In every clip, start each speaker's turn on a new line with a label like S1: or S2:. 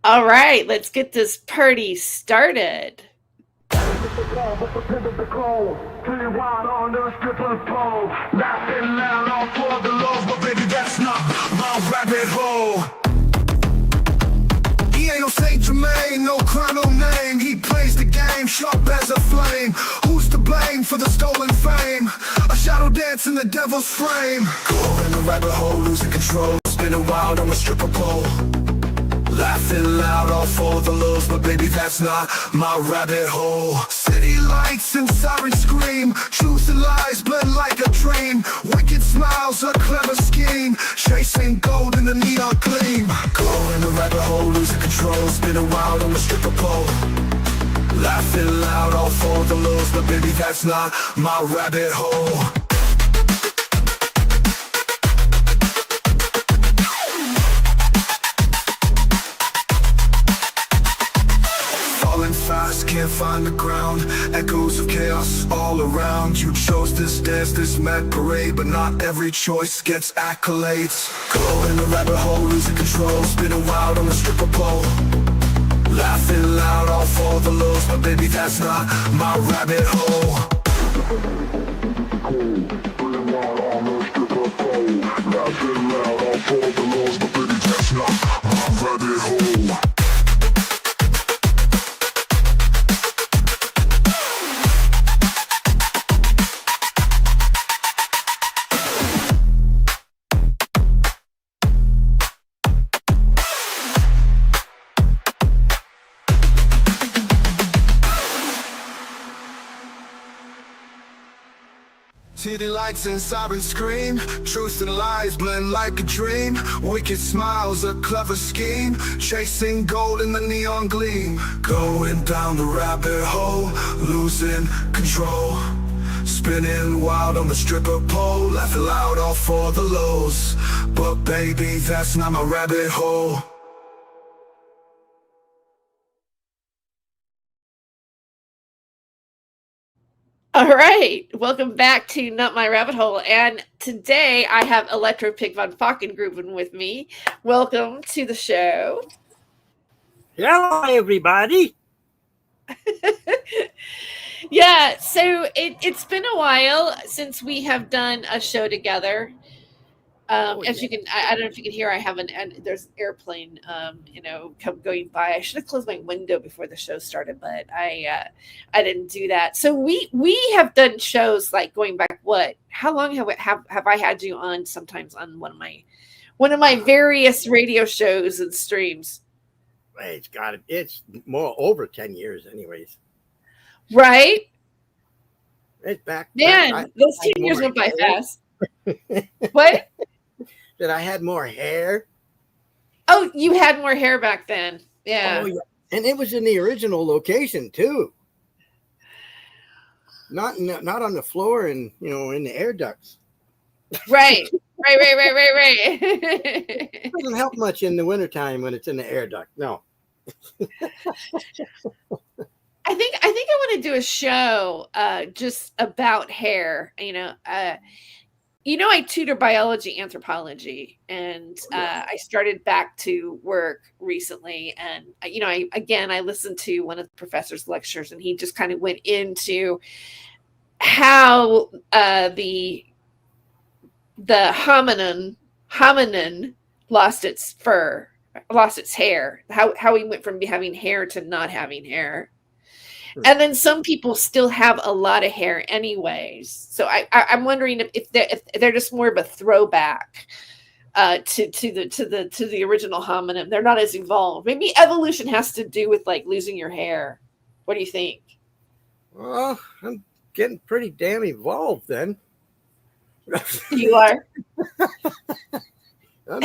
S1: All right, let's get this party started.
S2: He ain't no Saint Germain, no crown, no name. He plays the game sharp as a flame. Who's to blame for the stolen fame? A shadow dance in the devil's frame. Go in the rabbit hole, losing control, spinning wild on a stripper pole. Laughing loud, all for the love, but baby, that's not my rabbit hole. City lights and sirens scream, truth and lies blend like a dream. Wicked smiles, a clever scheme, chasing gold in the neon gleam. Go in the rabbit hole, losing control, spinning wild on the stripper pole. Laughing loud, all for the love, but baby, that's not my rabbit hole. Fast, can't find the ground. Echoes of chaos all around. You chose this dance, this mad parade, but not every choice gets accolades. Go in the rabbit hole, losing control, spinning wild on the stripper pole. Laughing loud, all for the lows, but baby, that's not my rabbit hole. Laughing loud, all for the lows, but baby, that's not my rabbit hole. City lights and sirens scream, truth and lies blend like a dream. Wicked smiles, a clever scheme, chasing gold in the neon gleam. Going down the rabbit hole, losing control, spinning wild on the stripper pole. Laughing loud, all for the lows, but baby, that's not my rabbit hole.
S1: All right, welcome back to Not My Rabbit Hole. And today I have Electropig Von Fokkengruuven with me. Welcome to the show.
S3: Hello, everybody.
S1: Yeah, so it's been a while since we have done a show together. As you can, I don't know if you can hear, I have there's an airplane, going by. I should have closed my window before the show started, but I didn't do that. So we have done shows like going back. How long have I had you on? Sometimes on one of my various radio shows and streams.
S3: It's more over 10 years, anyways.
S1: Right?
S3: It's back.
S1: Man, those 10 years went by fast. What?
S3: That I had more hair.
S1: Oh, you had more hair back then. Yeah.
S3: Oh, yeah. And it was in the original location too. Not on the floor and in the air ducts.
S1: Right. Right.
S3: It doesn't help much in the wintertime when it's in the air duct. No.
S1: I think I want to do a show just about hair. I tutor biology, anthropology, and I started back to work recently. And, I listened to one of the professor's lectures, and he just kind of went into how the hominin lost its hair, how he went from having hair to not having hair. And then some people still have a lot of hair anyways. So I'm wondering if they're just more of a throwback to the original hominin. They're not as evolved. Maybe evolution has to do with like losing your hair. What do you think?
S3: Well, I'm getting pretty damn evolved then.
S1: You are.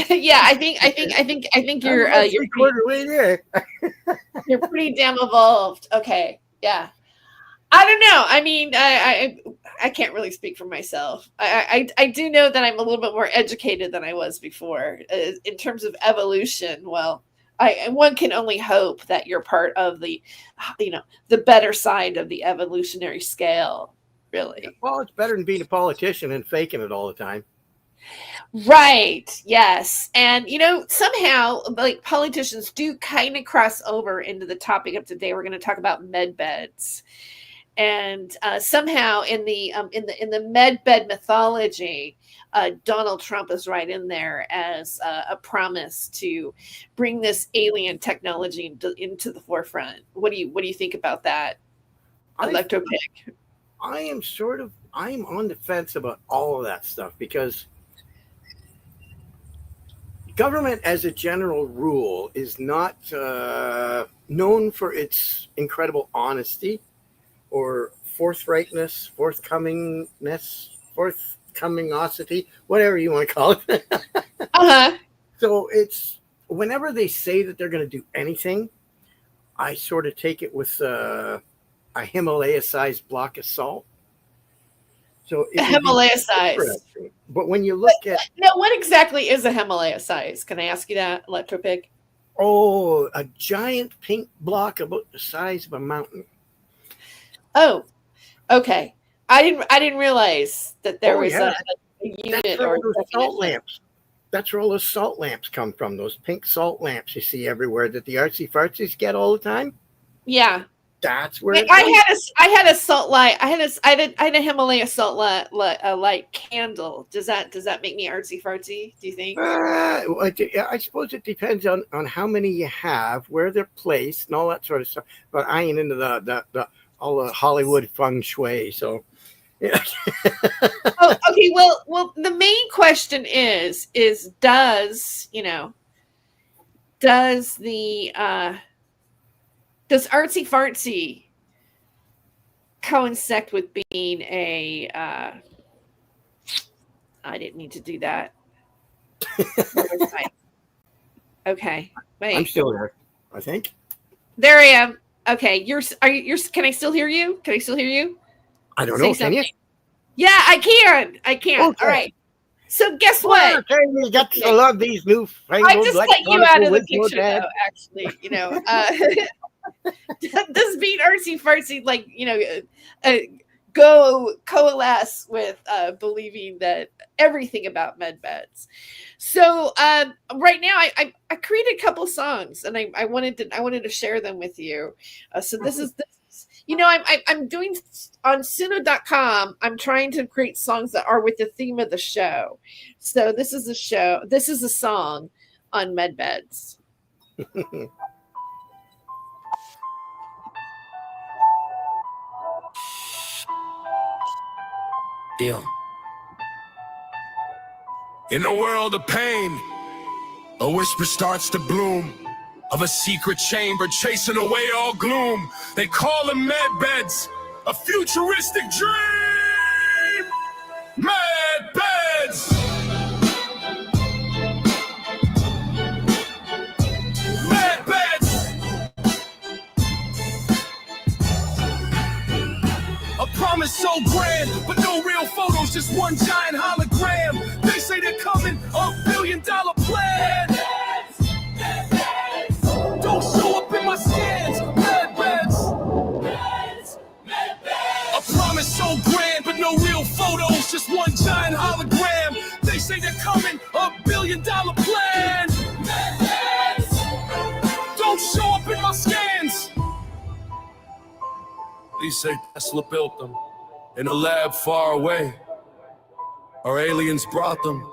S1: Yeah, I think you're
S3: quarter way there.
S1: You're pretty damn evolved. Okay. Yeah. I don't know. I mean, I can't really speak for myself. I do know that I'm a little bit more educated than I was before in terms of evolution. Well, one can only hope that you're part of the better side of the evolutionary scale, really.
S3: Well, it's better than being a politician and faking it all the time.
S1: Right. Yes. And somehow like politicians do kind of cross over into the topic of today. We're going to talk about med beds. And somehow in the med bed mythology, Donald Trump is right in there as a promise to bring this alien technology into the forefront. What do you think about that, Electropig?
S3: I'm on the fence about all of that stuff because government, as a general rule, is not known for its incredible honesty or forthcomingness, whatever you want to call it.
S1: Uh-huh.
S3: So it's whenever they say that they're going to do anything, I sort of take it with a Himalaya-sized block of salt. So
S1: A Himalaya size.
S3: But when you look at
S1: what exactly is a Himalaya size? Can I ask you that, Electropig?
S3: a giant pink block about the size of a mountain.
S1: Oh, okay. I didn't realize that there was a unit or
S3: salt lamps. That's where all those salt lamps come from. Those pink salt lamps you see everywhere that the artsy fartsies get all the time.
S1: Yeah.
S3: That's where
S1: I had a salt light. I had a Himalaya salt light candle. Does that make me artsy fartsy? Do you think?
S3: I suppose it depends on how many you have, where they're placed, and all that sort of stuff. But I ain't into the all the Hollywood feng shui. So, yeah.
S1: Oh, okay. Well, the main question is does artsy fartsy coincide with being a I didn't need to do that. Okay, wait.
S3: I'm still there, I think.
S1: There I am. Okay, you're can I still hear you? Can I still hear you?
S3: I don't know. Can you?
S1: Yeah, I can. Okay. All right. So guess what?
S3: Okay, you got to love these new.
S1: I just let you out of the picture, though. Actually, does being artsy fartsy go coalesce with believing that everything about med beds? So right now I created a couple songs and I wanted to share them with you. So this is I'm doing on Suno.com. I'm trying to create songs that are with the theme of the show. So this is a song on med beds.
S2: Deal. In a world of pain, a whisper starts to bloom of a secret chamber chasing away all gloom. They call them med beds, a futuristic dream. Med beds. Med beds. A promise so grand, but no real photos, just one giant hologram. They say they're coming, $1 billion plan. Don't show up in my scans, med beds. A promise so grand, but no real photos, just one giant hologram. They say they're coming, $1 billion plan. Don't show up in my scans. These say Tesla built them in a lab far away. Our aliens brought them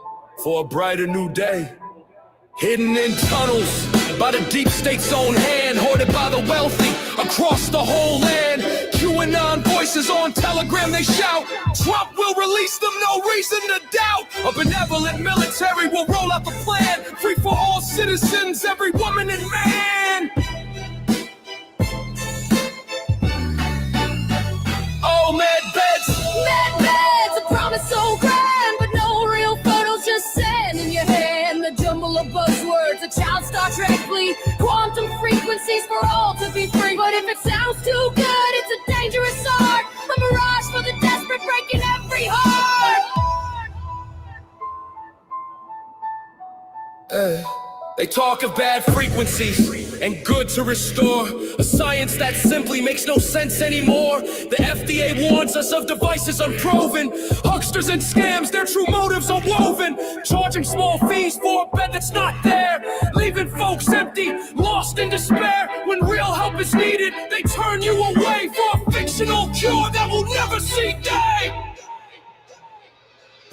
S2: for a brighter new day. Hidden in tunnels by the deep state's own hand, hoarded by the wealthy across the whole land. QAnon voices on Telegram, they shout, Trump will release them, no reason to doubt. A benevolent military will roll out the plan, free for all citizens, every woman and man. Oh, med beds.
S4: Med beds, a promise so grand, but no real photos, just sand in your hand. The jumble of buzzwords, a child Star Trek fleet, quantum frequencies for all to be free. But if it sounds too good, it's a dangerous art, a mirage for the desperate, breaking every heart.
S2: They talk of bad frequencies,
S5: and good to restore. A science that simply makes no sense anymore. The FDA warns us of devices unproven. Hucksters and scams, their true motives are woven. Charging small fees for a bed that's not there. Leaving folks empty, lost in despair. When real help is needed, they turn you away for a fictional cure that will never see day.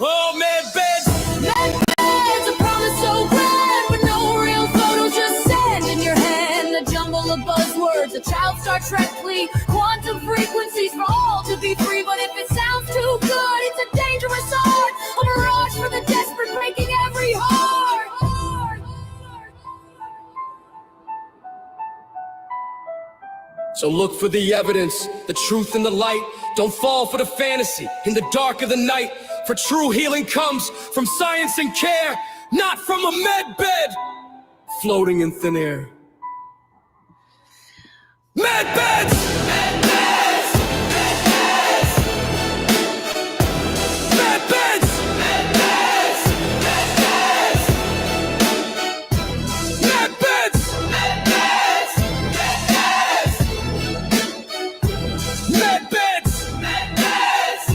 S5: Oh, med beds.
S4: Med beds, a promise so grand, but no real photos, just sand in your hand. A jumble of buzzwords, a child Star Trek plea, quantum frequencies for all to be free. But if it sounds too good, it's a dangerous art, a mirage for the desperate, breaking every heart.
S5: So look for the evidence, the truth in the light. Don't fall for the fantasy in the dark of the night. For true healing comes from science and care, not from a med bed floating in thin air. Med beds! Med beds! Med beds! Med beds! Med beds! Med beds! Med beds! Med beds! Med beds! Med beds!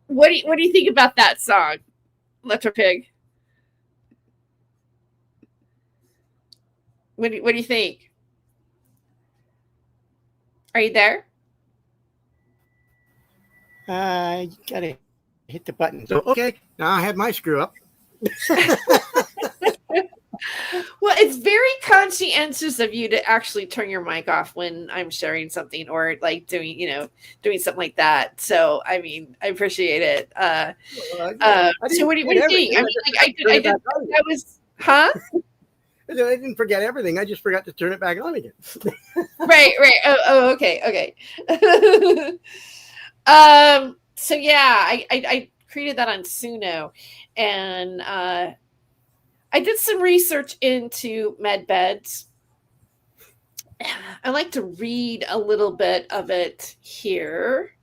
S1: What do you think about that song, Electropig? What do you think? Are you there?
S3: You gotta hit the button. So, okay, now I had my screw up.
S1: Well, it's very conscientious of you to actually turn your mic off when I'm sharing something or like doing something like that. So, I mean, I appreciate it. So what do you think? I mean, like, I was, huh?
S3: I didn't forget everything. I just forgot to turn it back on again.
S1: Right. Oh, okay. So yeah, I created that on Suno, and I did some research into med beds. I like to read a little bit of it here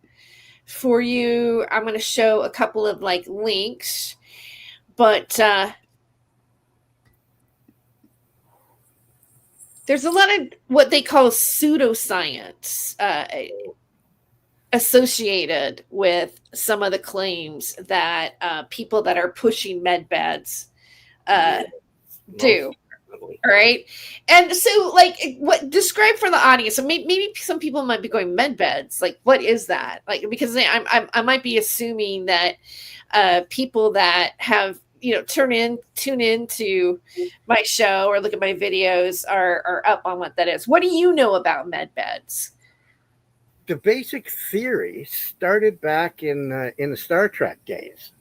S1: for you. I'm going to show a couple of like links, but there's a lot of what they call pseudoscience associated with some of the claims that people that are pushing med beds do. All right. And so, like, what describe for the audience? So maybe some people might be going, med beds. Like, what is that? Like, because I might be assuming that people that have tune into my show or look at my videos are up on what that is. What do you know about med beds?
S3: The basic theory started back in the Star Trek days.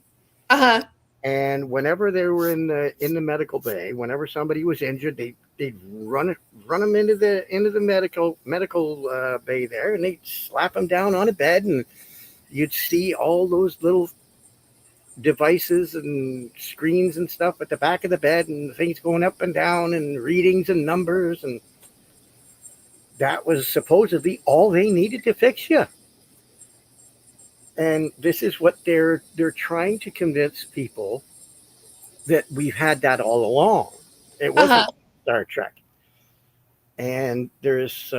S3: And whenever they were in the medical bay, whenever somebody was injured, they'd run them into the medical bay there, and they'd slap them down on a bed, and you'd see all those little devices and screens and stuff at the back of the bed, and things going up and down, and readings and numbers, and that was supposedly all they needed to fix you. And this is what they're trying to convince people, that we've had that all along. It wasn't Star Trek. And there's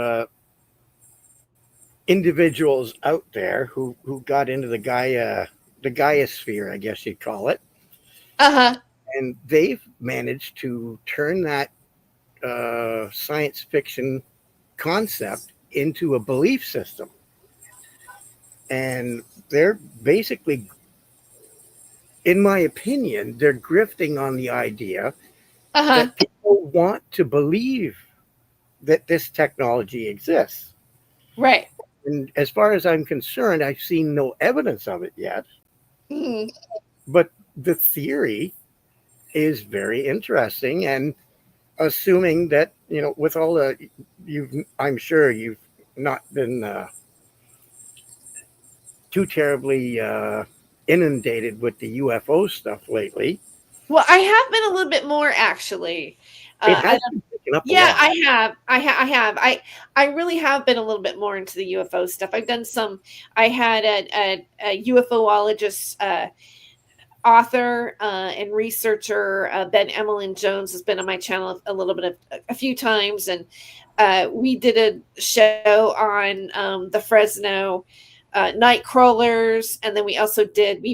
S3: individuals out there who got into the Gaia-sphere, I guess you'd call it. And they've managed to turn that science fiction concept into a belief system. And they're basically, in my opinion, they're grifting on the idea that people want to believe that this technology exists.
S1: Right.
S3: And as far as I'm concerned, I've seen no evidence of it yet. But the theory is very interesting, and assuming that, with all the, I'm sure you've not been too terribly inundated with the UFO stuff lately.
S1: Well, I have been a little bit more, actually.
S3: It has been picking up a lot.
S1: I have. I really have been a little bit more into the UFO stuff. I've done some. I had a UFOologist author and researcher Ben Emlyn Jones has been on my channel a few times, and we did a show on the Fresno night crawlers, and then we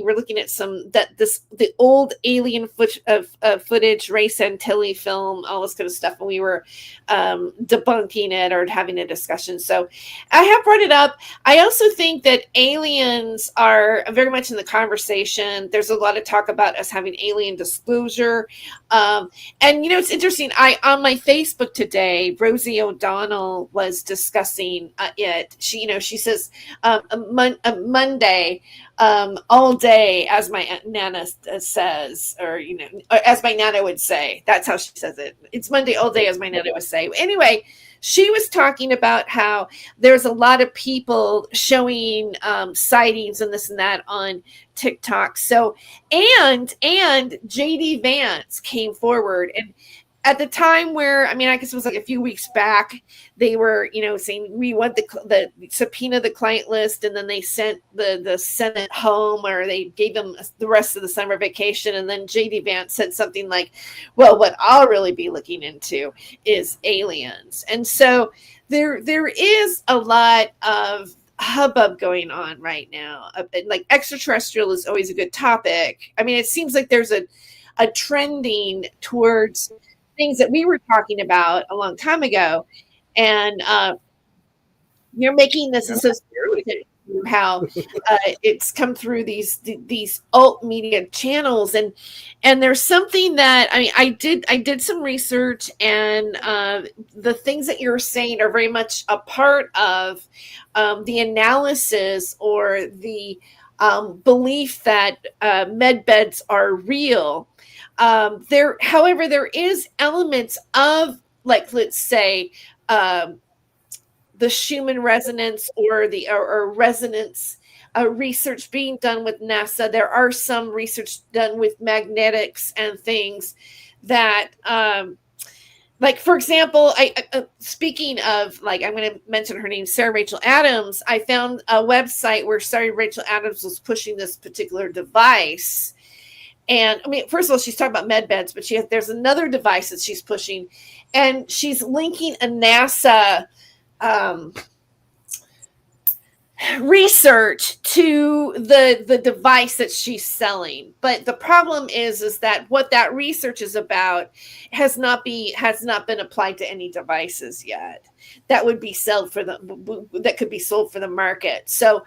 S1: were looking at the old alien footage, Ray Santilli film, all this kind of stuff, and we were debunking it or having a discussion. So I have brought it up. I also think that aliens are very much in the conversation. There's a lot of talk about us having alien disclosure, and it's interesting. On my Facebook today, Rosie O'Donnell was discussing it. She says Monday, all day, as my Nana says, or as my Nana would say. That's how she says it. It's Monday all day, as my Nana would say. Anyway, she was talking about how there's a lot of people showing sightings and this and that on TikTok. So, and JD Vance came forward, and at the time where, I guess it was like a few weeks back, they were, saying we want the subpoena the client list, and then they sent the Senate home, or they gave them the rest of the summer vacation. And then JD Vance said something like, well, what I'll really be looking into is aliens. And so there is a lot of hubbub going on right now. Like extraterrestrial is always a good topic. It seems like there's a trending towards things that we were talking about a long time ago, and you're making this association how it's come through these alt media channels, and there's something that I did some research, and the things that you're saying are very much a part of the analysis or the belief that med beds are real. However, there is elements of, like, let's say, the Schumann resonance or resonance research being done with NASA. There are some research done with magnetics and things that, like, for example, speaking of, like, I'm going to mention her name, Sarah Rachel Adams. I found a website where Sarah Rachel Adams was pushing this particular device. And first of all, she's talking about med beds, but there's another device that she's pushing, and she's linking a NASA research to the device that she's selling. But the problem is that what that research is about has not been applied to any devices yet that would be sold that could be sold for the market. So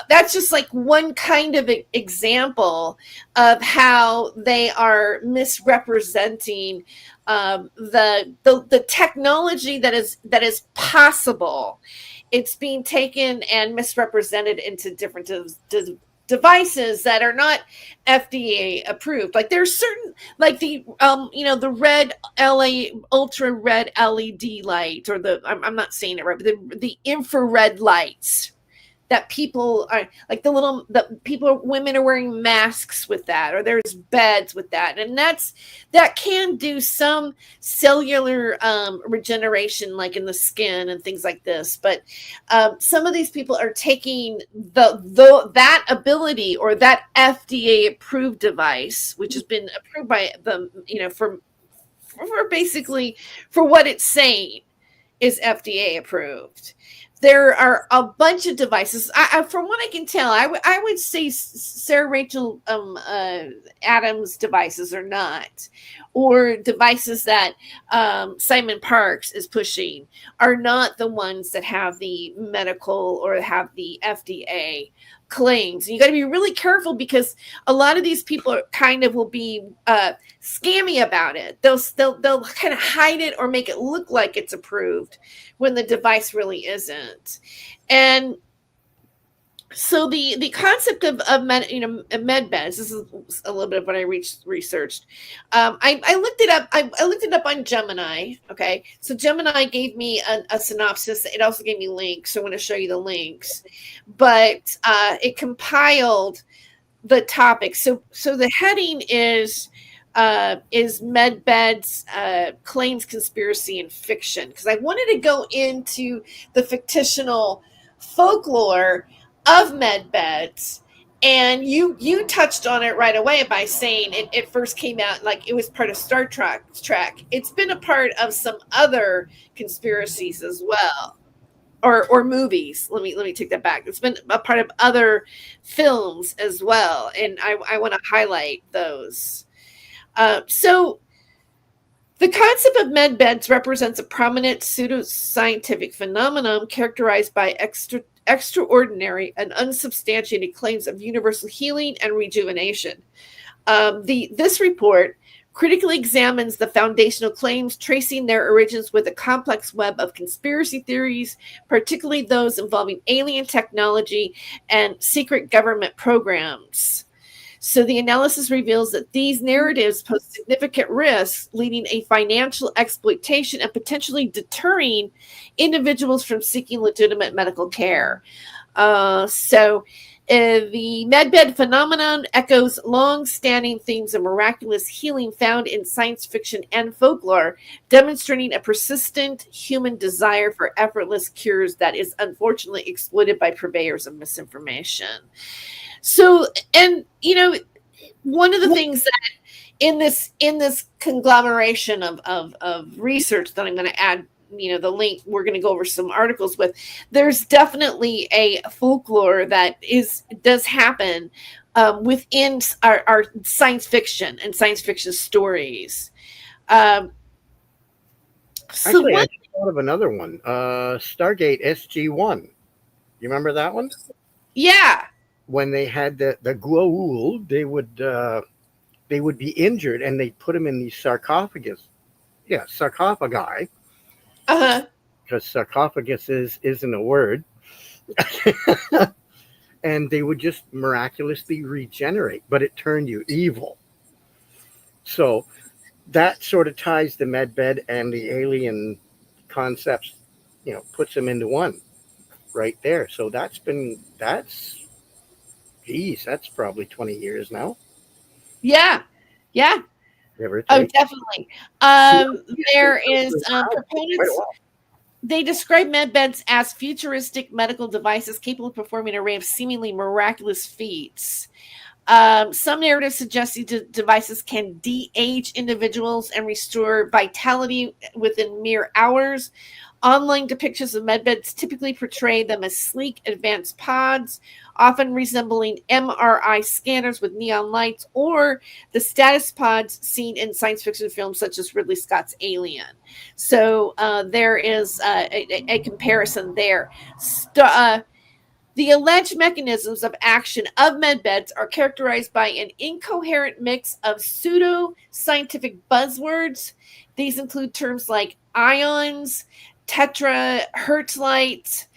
S1: that's just like one kind of example of how they are misrepresenting the technology that is possible. It's being taken and misrepresented into different devices that are not FDA approved. Like there's certain, like the red ultra red LED light, or I'm not saying it right, but the infrared lights that people are like, women are wearing masks with that, or there's beds with that, and that can do some cellular regeneration, like in the skin and things like this. But some of these people are taking that ability, or that FDA approved device, which has been approved by them, for basically for what it's saying is FDA approved. There are a bunch of devices. From what I can tell, I would say Sarah Rachel Adams devices are not, or devices that Simon Parks is pushing are not the ones that have the medical or have the FDA claims. And you got to be really careful, because a lot of these people will be scammy about it. They'll kind of hide it or make it look like it's approved when the device really isn't. And so the concept of med beds, this is a little bit of what I researched. I looked it up. I looked it up on Gemini. Okay, so Gemini gave me a synopsis. It also gave me links. So I want to show you the links, but it compiled the topic. So the heading is med beds claims, conspiracy, and fiction, because I wanted to go into the fictional folklore of med beds And you touched on it right away by saying it first came out like it was part of Star Trek. It's been a part of some other conspiracies as well, or movies. Let me take that back. It's been a part of other films as well, and I want to highlight those. So the concept of med beds represents a prominent pseudoscientific phenomenon characterized by extraordinary and unsubstantiated claims of universal healing and rejuvenation. This report critically examines the foundational claims, tracing their origins with a complex web of conspiracy theories, particularly those involving alien technology and secret government programs. So the analysis reveals that these narratives pose significant risks, leading a financial exploitation and potentially deterring individuals from seeking legitimate medical care. The medbed phenomenon echoes long-standing themes of miraculous healing found in science fiction and folklore, demonstrating a persistent human desire for effortless cures that is unfortunately exploited by purveyors of misinformation. So, and one of the things that in this conglomeration of research that I'm going to add, the link, we're going to go over some articles with, there's definitely a folklore that does happen within our science fiction and science fiction stories.
S3: Actually, I just thought of another one. Stargate SG-1. You remember that one?
S1: Yeah.
S3: When they had the Goa'uld, they would be injured and they'd put them in these sarcophagi. Because sarcophagus isn't a word. And they would just miraculously regenerate, but it turned you evil. So that sort of ties the medbed and the alien concepts, puts them into one right there. So that's probably 20 years now.
S1: Yeah. Oh, definitely. There is proponents. They describe medbeds as futuristic medical devices capable of performing an array of seemingly miraculous feats. Some narratives suggest these devices can de-age individuals and restore vitality within mere hours. Online depictions of medbeds typically portray them as sleek, advanced pods, often resembling MRI scanners with neon lights, or the status pods seen in science fiction films such as Ridley Scott's Alien. So there is a comparison there. The alleged mechanisms of action of medbeds are characterized by an incoherent mix of pseudo-scientific buzzwords. These include terms like ions, terahertz light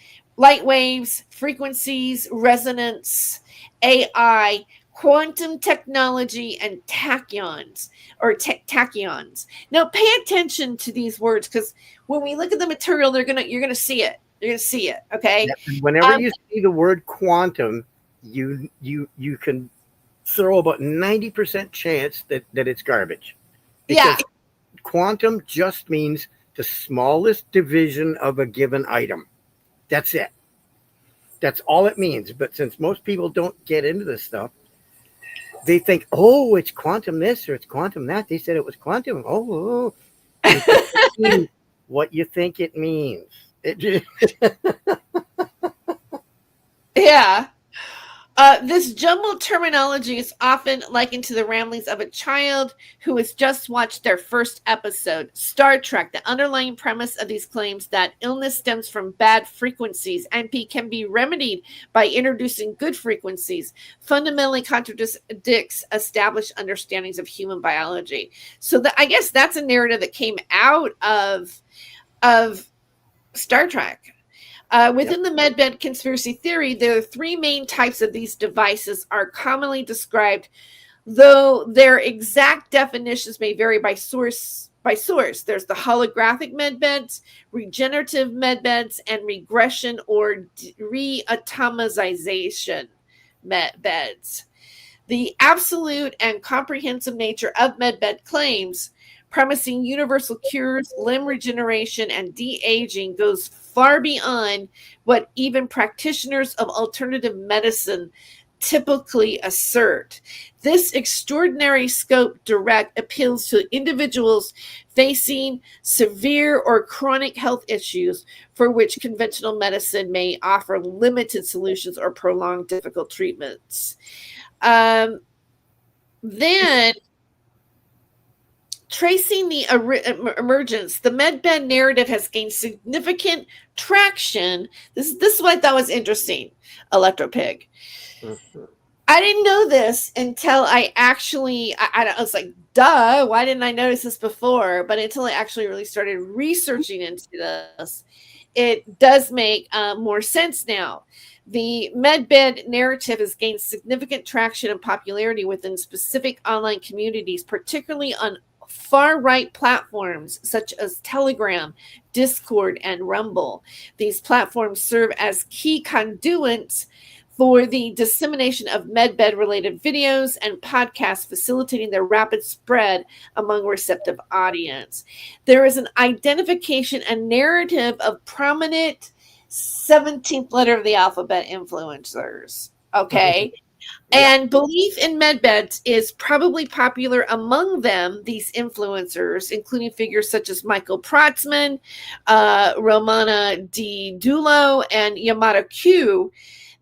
S1: waves, frequencies, resonance, AI, quantum technology, and tachyons. Now, pay attention to these words, because when we look at the material, you're gonna see it. You're gonna see it. Okay.
S3: Yeah, whenever you see the word quantum, you can throw about 90% chance that it's garbage. Because quantum just means the smallest division of a given item. That's it. That's all it means. But since most people don't get into this stuff, they think, oh, it's quantum this or it's quantum that. They said it was quantum. Oh. What you think it means.
S1: Yeah. This jumbled terminology is often likened to the ramblings of a child who has just watched their first episode. Star Trek, the underlying premise of these claims that illness stems from bad frequencies and can be remedied by introducing good frequencies, fundamentally contradicts established understandings of human biology. So I guess that's a narrative that came out of Star Trek. Within the medbed conspiracy theory, there are three main types of these devices are commonly described, though their exact definitions may vary by source. There's the holographic medbeds, regenerative medbeds, and regression or re-atomization medbeds. The absolute and comprehensive nature of medbed claims, promising universal cures, limb regeneration, and de-aging, goes far beyond what even practitioners of alternative medicine typically assert. This extraordinary scope direct appeals to individuals facing severe or chronic health issues for which conventional medicine may offer limited solutions or prolonged difficult treatments. Then, tracing the emergence, the medbed narrative has gained significant traction. This is what I thought was interesting, Electropig. Mm-hmm. I didn't know this until I was like, duh, why didn't I notice this before? But until I actually really started researching into this, it does make more sense now. The medbed narrative has gained significant traction and popularity within specific online communities, particularly on far-right platforms such as Telegram, Discord, and Rumble. These platforms serve as key conduits for the dissemination of medbed-related videos and podcasts, facilitating their rapid spread among a receptive audience. There is an identification and narrative of prominent 17th letter of the alphabet influencers. Okay. Yeah. And belief in medbeds is probably popular among them, these influencers, including figures such as Michael Protzman, Romana DiDullo, and Yamato Q.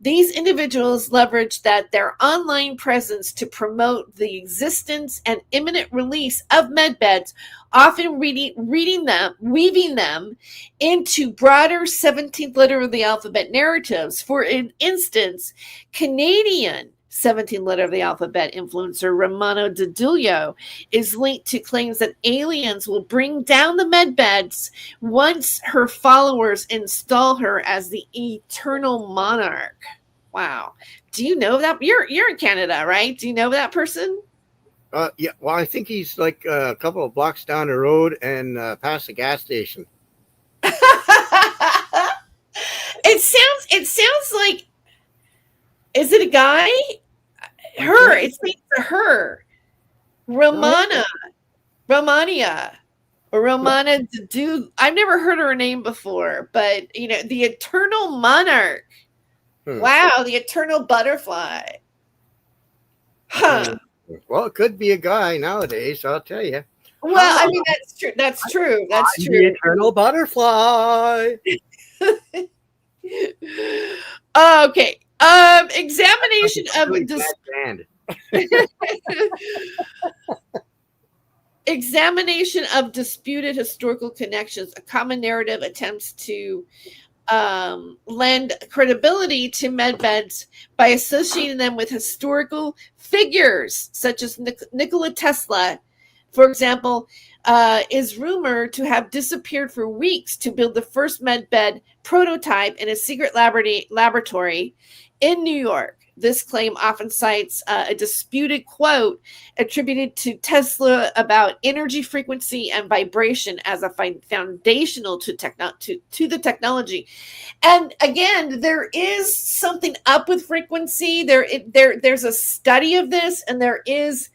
S1: These individuals leverage their online presence to promote the existence and imminent release of medbeds, often weaving them into broader 17th letter of the alphabet narratives. For instance, Canadian 17th letter of the alphabet influencer Romano DiDullo is linked to claims that aliens will bring down the medbeds once her followers install her as the eternal monarch. Wow. Do you know that? You're in Canada, right? Do you know that person?
S3: Yeah. Well, I think he's like a couple of blocks down the road and past the gas station.
S1: It sounds like, is it a guy? Her. It seems to her. Romania. Or Romana Dudu. I've never heard her name before, but the eternal monarch. Wow, the eternal butterfly. Huh.
S3: Well, it could be a guy nowadays, I'll tell you.
S1: Well, I mean, that's true. That's true. That's true.
S3: The eternal butterfly.
S1: Okay. Examination of examination of disputed historical connections. A common narrative attempts to lend credibility to medbeds by associating them with historical figures such as Nikola Tesla, for example, is rumored to have disappeared for weeks to build the first medbed prototype in a secret laboratory in New York. This claim often cites a disputed quote attributed to Tesla about energy frequency and vibration as a foundational to the technology. And again, there is something up with frequency. There's a study of this, and there is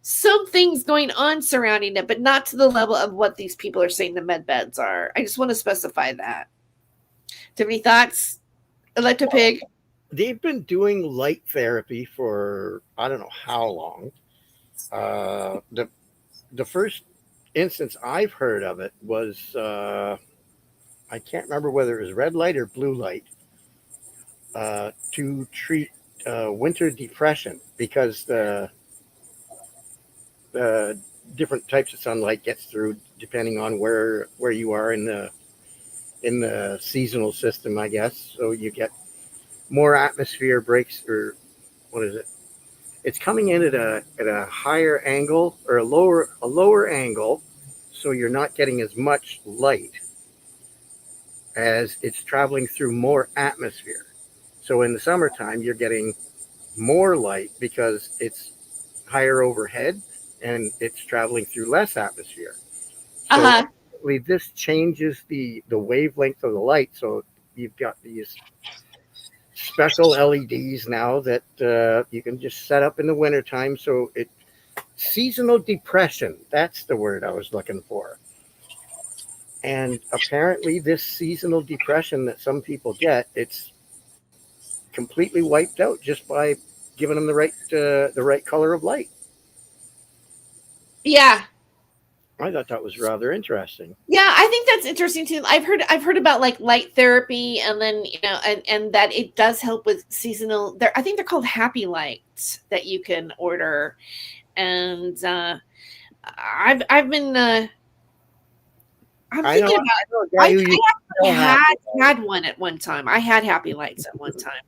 S1: some things going on surrounding it, but not to the level of what these people are saying the medbeds are. I just want to specify that. Do you have any thoughts, Electropig?
S3: They've been doing light therapy for I don't know how long. The first instance I've heard of it was I can't remember whether it was red light or blue light to treat winter depression, because the different types of sunlight gets through depending on where you are in the seasonal system, I guess. So you get more atmosphere breaks, or what is it? It's coming in at a higher angle or a lower angle, so you're not getting as much light as it's traveling through more atmosphere. So in the summertime, you're getting more light because it's higher overhead and it's traveling through less atmosphere. So this changes the wavelength of the light. So you've got these special LEDs now that you can just set up in the wintertime. So seasonal depression, that's the word I was looking for. And apparently this seasonal depression that some people get, it's completely wiped out just by giving them the right color of light.
S1: Yeah.
S3: I thought that was rather interesting.
S1: Yeah, I think that's interesting too. I've heard about like light therapy, and then and that it does help with seasonal. I think they're called happy lights that you can order, and I've been I'm thinking about. I had one at one time. I had happy lights at one time.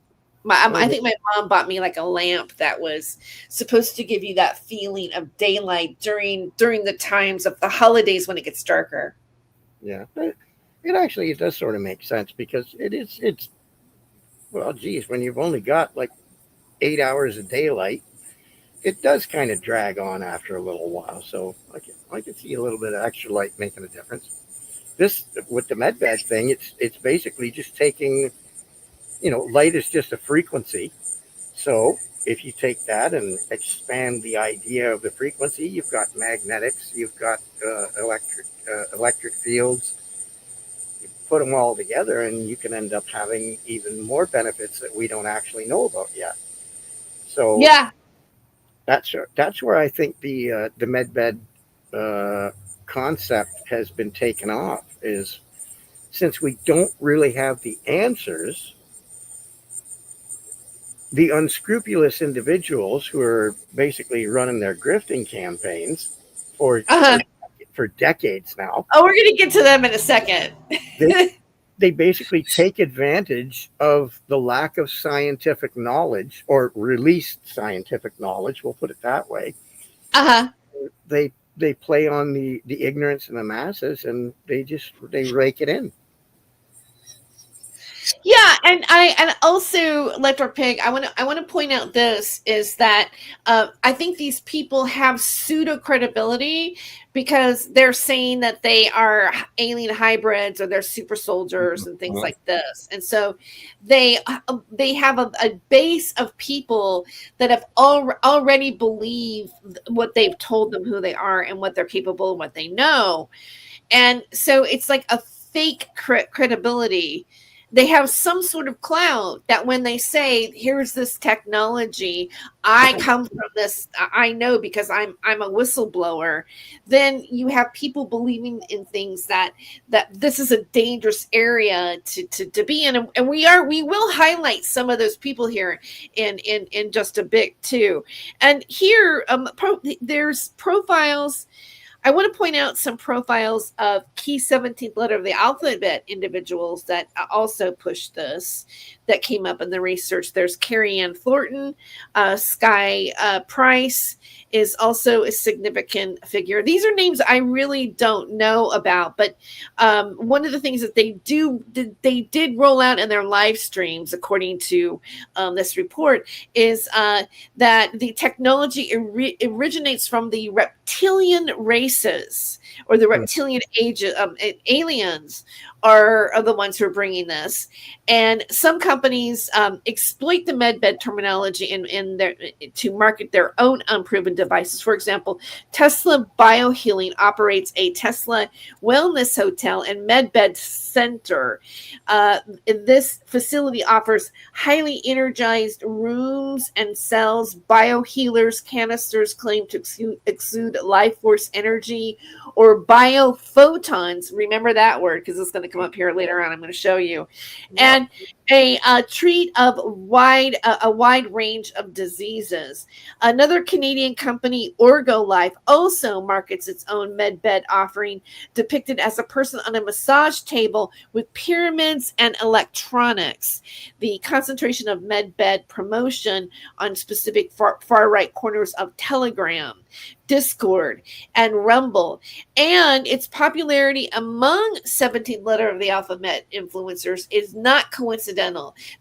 S1: I think my mom bought me like a lamp that was supposed to give you that feeling of daylight during the times of the holidays when it gets darker.
S3: Yeah, it does sort of make sense, because it's well, geez, when you've only got like 8 hours of daylight, it does kind of drag on after a little while. So I can see a little bit of extra light making a difference. This, with the medbed thing, it's basically just taking, light is just a frequency. So if you take that and expand the idea of the frequency, you've got magnetics, you've got electric fields. You put them all together, and you can end up having even more benefits that we don't actually know about yet. So
S1: yeah,
S3: that's where I think the medbed concept has been taken off, is since we don't really have the answers, the unscrupulous individuals who are basically running their grifting campaigns for decades now.
S1: Oh, we're going to get to them in a second.
S3: They basically take advantage of the lack of scientific knowledge, or released scientific knowledge, we'll put it that way. They play on the ignorance of the masses, and they rake it in.
S1: Yeah, and also, Electropig, I want to point out this is that I think these people have pseudo credibility because they're saying that they are alien hybrids or they're super soldiers and things like this, and so they have a base of people that have already believed what they've told them, who they are and what they're capable of, what they know, and so it's like a fake credibility. They have some sort of clout that when they say, here's this technology, I come from this, I know because I'm a whistleblower, then you have people believing in things that this is a dangerous area to be in. And we will highlight some of those people here in just a bit too. And here there's profiles. I want to point out some profiles of key 17th letter of the alphabet individuals that also pushed this, that came up in the research. There's Carrie Ann Thornton, Sky Price is also a significant figure. These are names I really don't know about, but one of the things that they did roll out in their live streams, according to this report, is that the technology originates from the reptilian races, or the reptilian aliens are the ones who are bringing this. And some companies exploit the medbed terminology to market their own unproven devices. For example, Tesla Biohealing operates a Tesla wellness hotel and medbed center. This facility offers highly energized rooms and sells biohealers canisters claim to exude life force energy, or biophotons. Remember that word, because it's going to come up here later on. I'm going to show you. And a treat of a wide range of diseases. Another Canadian company, OrgoLife, also markets its own medbed offering, depicted as a person on a massage table with pyramids and electronics. The concentration of medbed promotion on specific far right corners of Telegram, Discord, and Rumble, and its popularity among 17th letter of the alphabet influencers is not coincidental.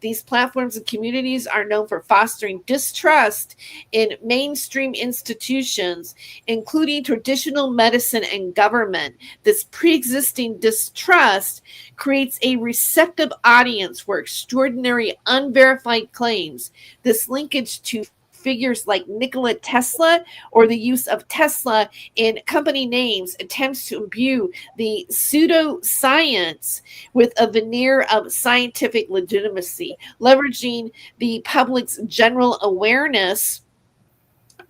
S1: These platforms and communities are known for fostering distrust in mainstream institutions, including traditional medicine and government. This pre-existing distrust creates a receptive audience for extraordinary unverified claims. This linkage to figures like Nikola Tesla or the use of Tesla in company names attempts to imbue the pseudoscience with a veneer of scientific legitimacy, leveraging the public's general awareness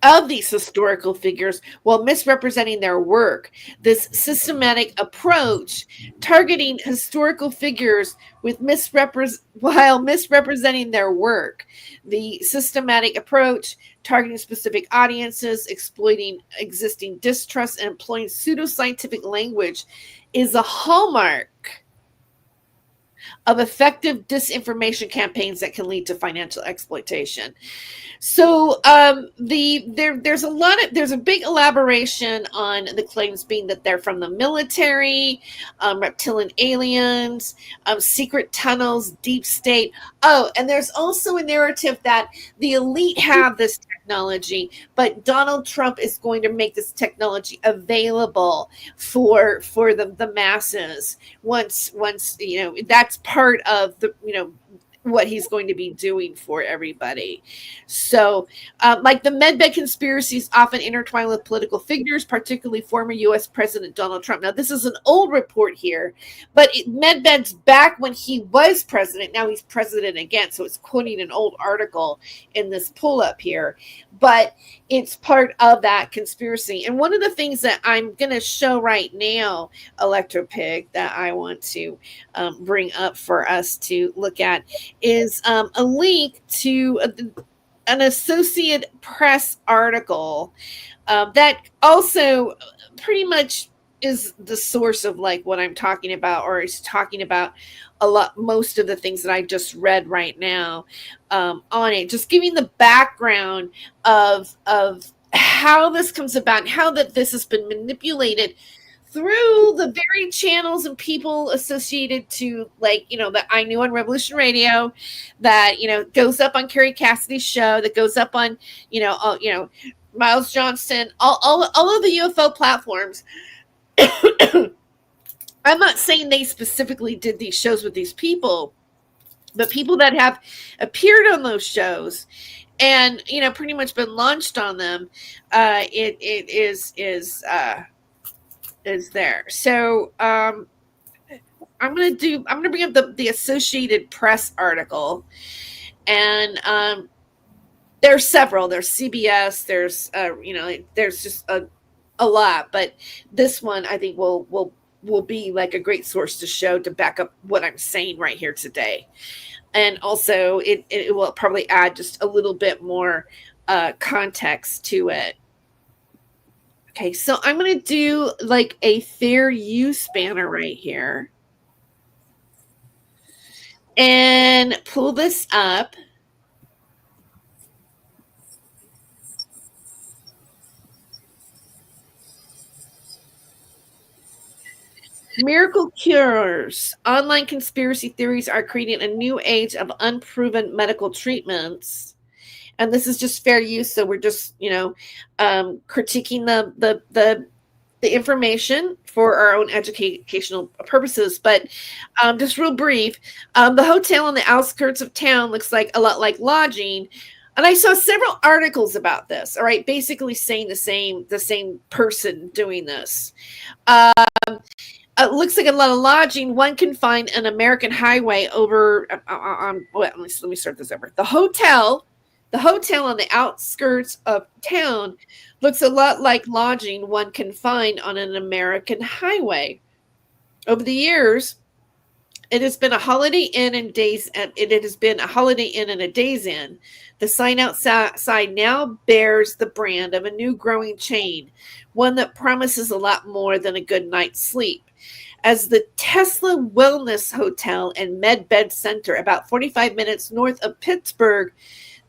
S1: of these historical figures while misrepresenting their work. This systematic approach targeting historical figures while misrepresenting their work. The systematic approach targeting specific audiences, exploiting existing distrust, and employing pseudoscientific language is a hallmark of effective disinformation campaigns that can lead to financial exploitation. So there's a big elaboration on the claims being that they're from the military, reptilian aliens, secret tunnels, deep state. Oh, and there's also a narrative that the elite have this technology, but Donald Trump is going to make this technology available for the masses once that's part of the what he's going to be doing for everybody. So, like the medbed conspiracies often intertwined with political figures, particularly former U.S. President Donald Trump. Now, this is an old report here, but medbed's back when he was president. Now he's president again, so it's quoting an old article in this pull-up here. But it's part of that conspiracy. And one of the things that I'm going to show right now, Electropig, that I want to bring up for us to look at is a link to an Associated Press article that also pretty much is the source of like what I'm talking about, or is talking about most of the things that I just read right now on it, just giving the background of how this comes about, and how that this has been manipulated through the very channels and people associated to, like, that I knew on Revolution Radio, that, goes up on Carrie Cassidy's show, that goes up on, Miles Johnston, all of the UFO platforms. I'm not saying they specifically did these shows with these people, but people that have appeared on those shows and, pretty much been launched on them, it is there. So I'm gonna bring up the Associated Press article, and there's several. There's CBS. There's there's just a lot, but this one I think will be like a great source to back up what I'm saying right here today, and also it will probably add just a little bit more context to it. Okay, so I'm going to do like a fair use banner right here and pull this up. Miracle cures. Online conspiracy theories are creating a new age of unproven medical treatments. And this is just fair use, so we're just, critiquing the information for our own educational purposes. But just real brief, the hotel on the outskirts of town looks like a lot like lodging. And I saw several articles about this. All right, basically saying the same person doing this. It looks like a lot of lodging. One can find an American highway over. Let me start this over. The hotel on the outskirts of town looks a lot like lodging one can find on an American highway. Over the years, it has been a Holiday Inn and it has been a Holiday Inn and a Days Inn. The sign outside now bears the brand of a new growing chain, one that promises a lot more than a good night's sleep. As the Tesla Wellness Hotel and MedBed Center, about 45 minutes north of Pittsburgh,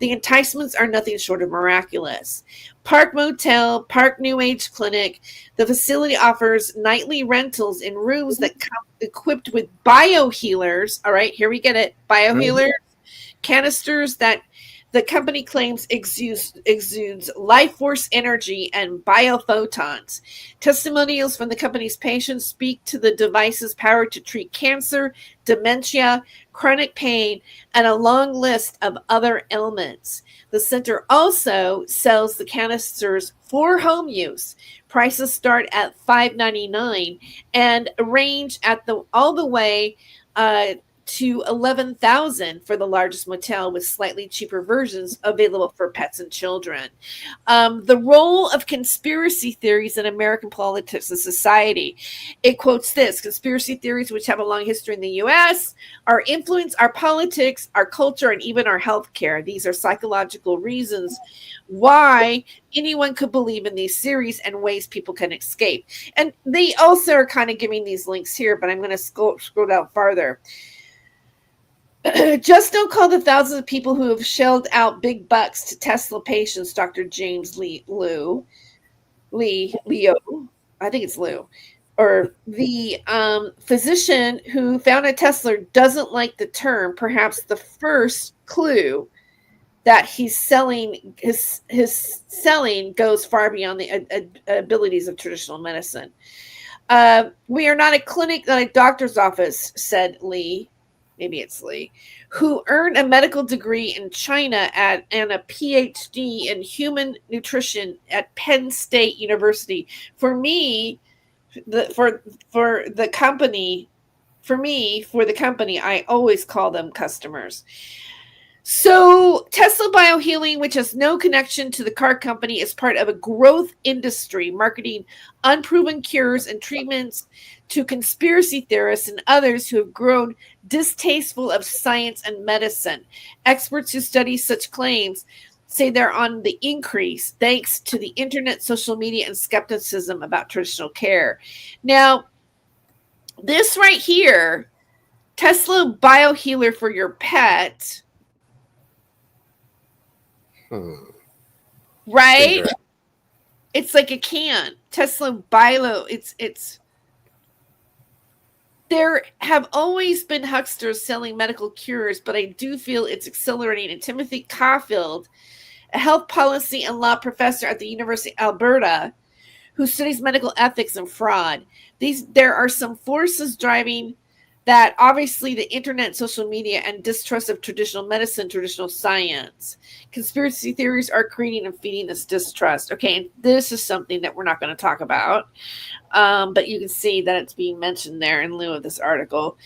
S1: the enticements are nothing short of miraculous. Park Motel, Park New Age Clinic. The facility offers nightly rentals in rooms that come equipped with biohealers. All right, here we get it. Biohealers, canisters that the company claims exudes life force energy and biophotons. Testimonials from the company's patients speak to the device's power to treat cancer, dementia, chronic pain, and a long list of other ailments. The center also sells the canisters for home use. Prices start at $5.99 and range at all the way to $11,000 for the largest motel, with slightly cheaper versions available for pets and children. The role of conspiracy theories in American politics and society. It quotes this: conspiracy theories, which have a long history in the U.S., influence our politics, our culture, and even our healthcare. These are psychological reasons why anyone could believe in these theories and ways people can escape. And they also are kind of giving these links here, but I'm going to scroll down farther. Just don't call the thousands of people who have shelled out big bucks to Tesla patients, Dr. James Leo, I think it's Lou, or the physician who founded Tesla doesn't like the term. Perhaps the first clue that he's selling, his selling goes far beyond the abilities of traditional medicine. We are not a clinic, not a doctor's office, said Lee. Maybe it's Lee, who earned a medical degree in China and a PhD in human nutrition at Penn State University. For me, for the company, I always call them customers. So Tesla Biohealing, which has no connection to the car company, is part of a growth industry marketing unproven cures and treatments to conspiracy theorists and others who have grown distasteful of science and medicine. Experts who study such claims say they're on the increase thanks to the internet, social media, and skepticism about traditional care. Now, this right here, Tesla Biohealer for your pet, right? It's like a can. Tesla Bilo. It's. There have always been hucksters selling medical cures, but I do feel it's accelerating. And Timothy Caulfield, a health policy and law professor at the University of Alberta, who studies medical ethics and fraud. There are some forces driving that, obviously the internet, social media, and distrust of traditional medicine, traditional science. Conspiracy theories are creating and feeding this distrust. Okay, and this is something that we're not going to talk about, but you can see that it's being mentioned there in lieu of this article.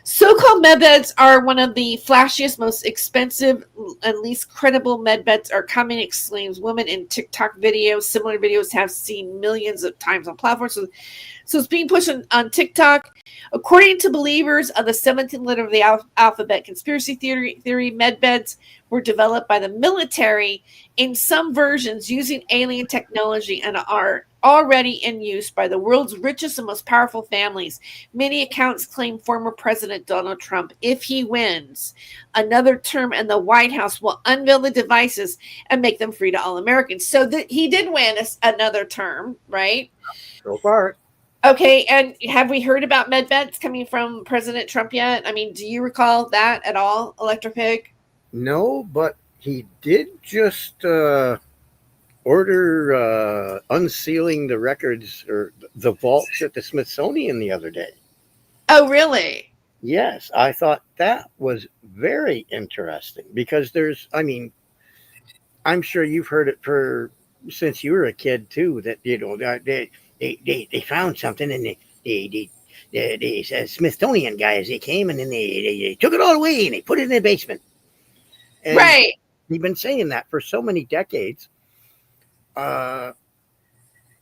S1: So-called medbeds are one of the flashiest, most expensive, and least credible medbeds are coming, exclaims women in TikTok videos. Similar videos have seen millions of times on platforms. So it's being pushed on TikTok. According to believers of the 17th letter of the alphabet, conspiracy theory medbeds were developed by the military in some versions using alien technology and are already in use by the world's richest and most powerful families. Many accounts claim former President Donald Trump, if he wins another term in the White House, will unveil the devices and make them free to all Americans. So he did win another term, right?
S3: So far.
S1: Okay, and have we heard about medbeds coming from President Trump yet? I mean, do you recall that at all, Electropig?
S3: No, but he did just order unsealing the records or the vaults at the Smithsonian the other day.
S1: Oh, really?
S3: Yes, I thought that was very interesting because I'm sure you've heard it since you were a kid too, that, they found something and the Smithsonian guys, they came and then they took it all away and they put it in the basement. And
S1: right.
S3: They've been saying that for so many decades.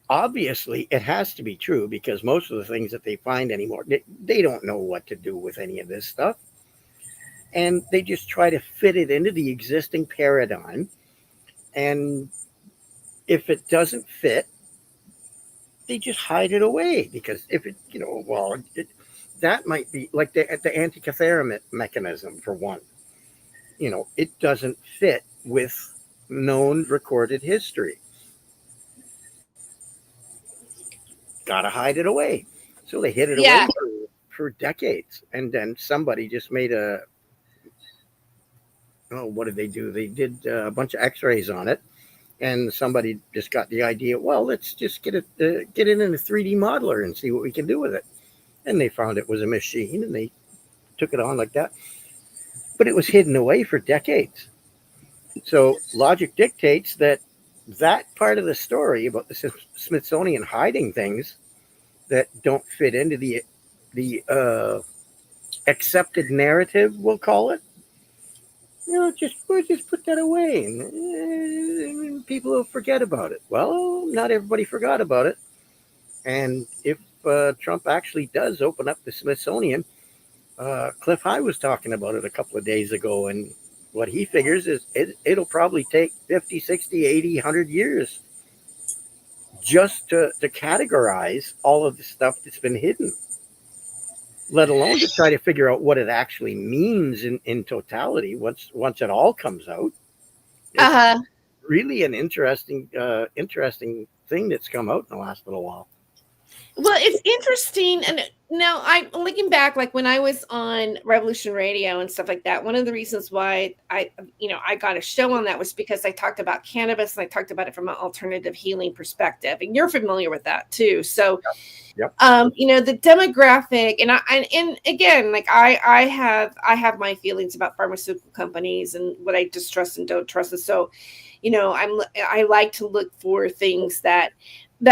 S3: Obviously, it has to be true because most of the things that they find anymore, they don't know what to do with any of this stuff. And they just try to fit it into the existing paradigm. And if it doesn't fit, they just hide it away because if it, that might be like the Antikythera mechanism for one. It doesn't fit with known recorded history. Gotta hide it away. So they hid it away for decades. And then somebody just made a oh, what did they do? They did a bunch of X-rays on it, and somebody just got the idea. Well, let's just get it in a 3D modeler and see what we can do with it. And they found it was a machine, and they took it on like that. But it was hidden away for decades. So logic dictates that part of the story about the Smithsonian hiding things that don't fit into the accepted narrative, we'll call it. We'll just put that away, and people will forget about it. Well, not everybody forgot about it, and if Trump actually does open up the Smithsonian, Cliff High was talking about it a couple of days ago, and what he figures is it'll probably take 50, 60, 80, 100 years just to categorize all of the stuff that's been hidden, let alone to try to figure out what it actually means in totality once it all comes out. It's really an interesting thing that's come out in the last little while.
S1: Well, it's interesting. And now I'm looking back, like when I was on Revolution Radio and stuff like that, one of the reasons why I got a show on that was because I talked about cannabis and I talked about it from an alternative healing perspective. And you're familiar with that too. So,
S3: yep.
S1: The demographic, and again, like I have my feelings about pharmaceutical companies and what I just trust and don't trust. And so, I like to look for things that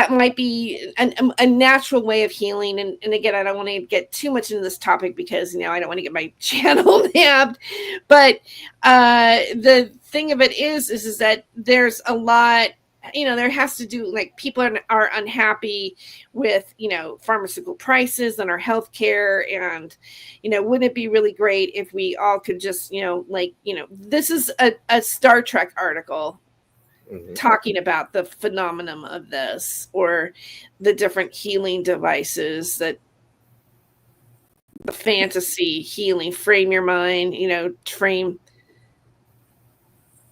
S1: might be a natural way of healing. And again, I don't want to get too much into this topic because, I don't want to get my channel nabbed. But the thing of it is that there's a lot, there has to do, like, people are unhappy with, pharmaceutical prices and our healthcare. And, wouldn't it be really great if we all could just, this is a Star Trek article talking about the phenomenon of this, or the different healing devices that the fantasy healing, frame your mind, frame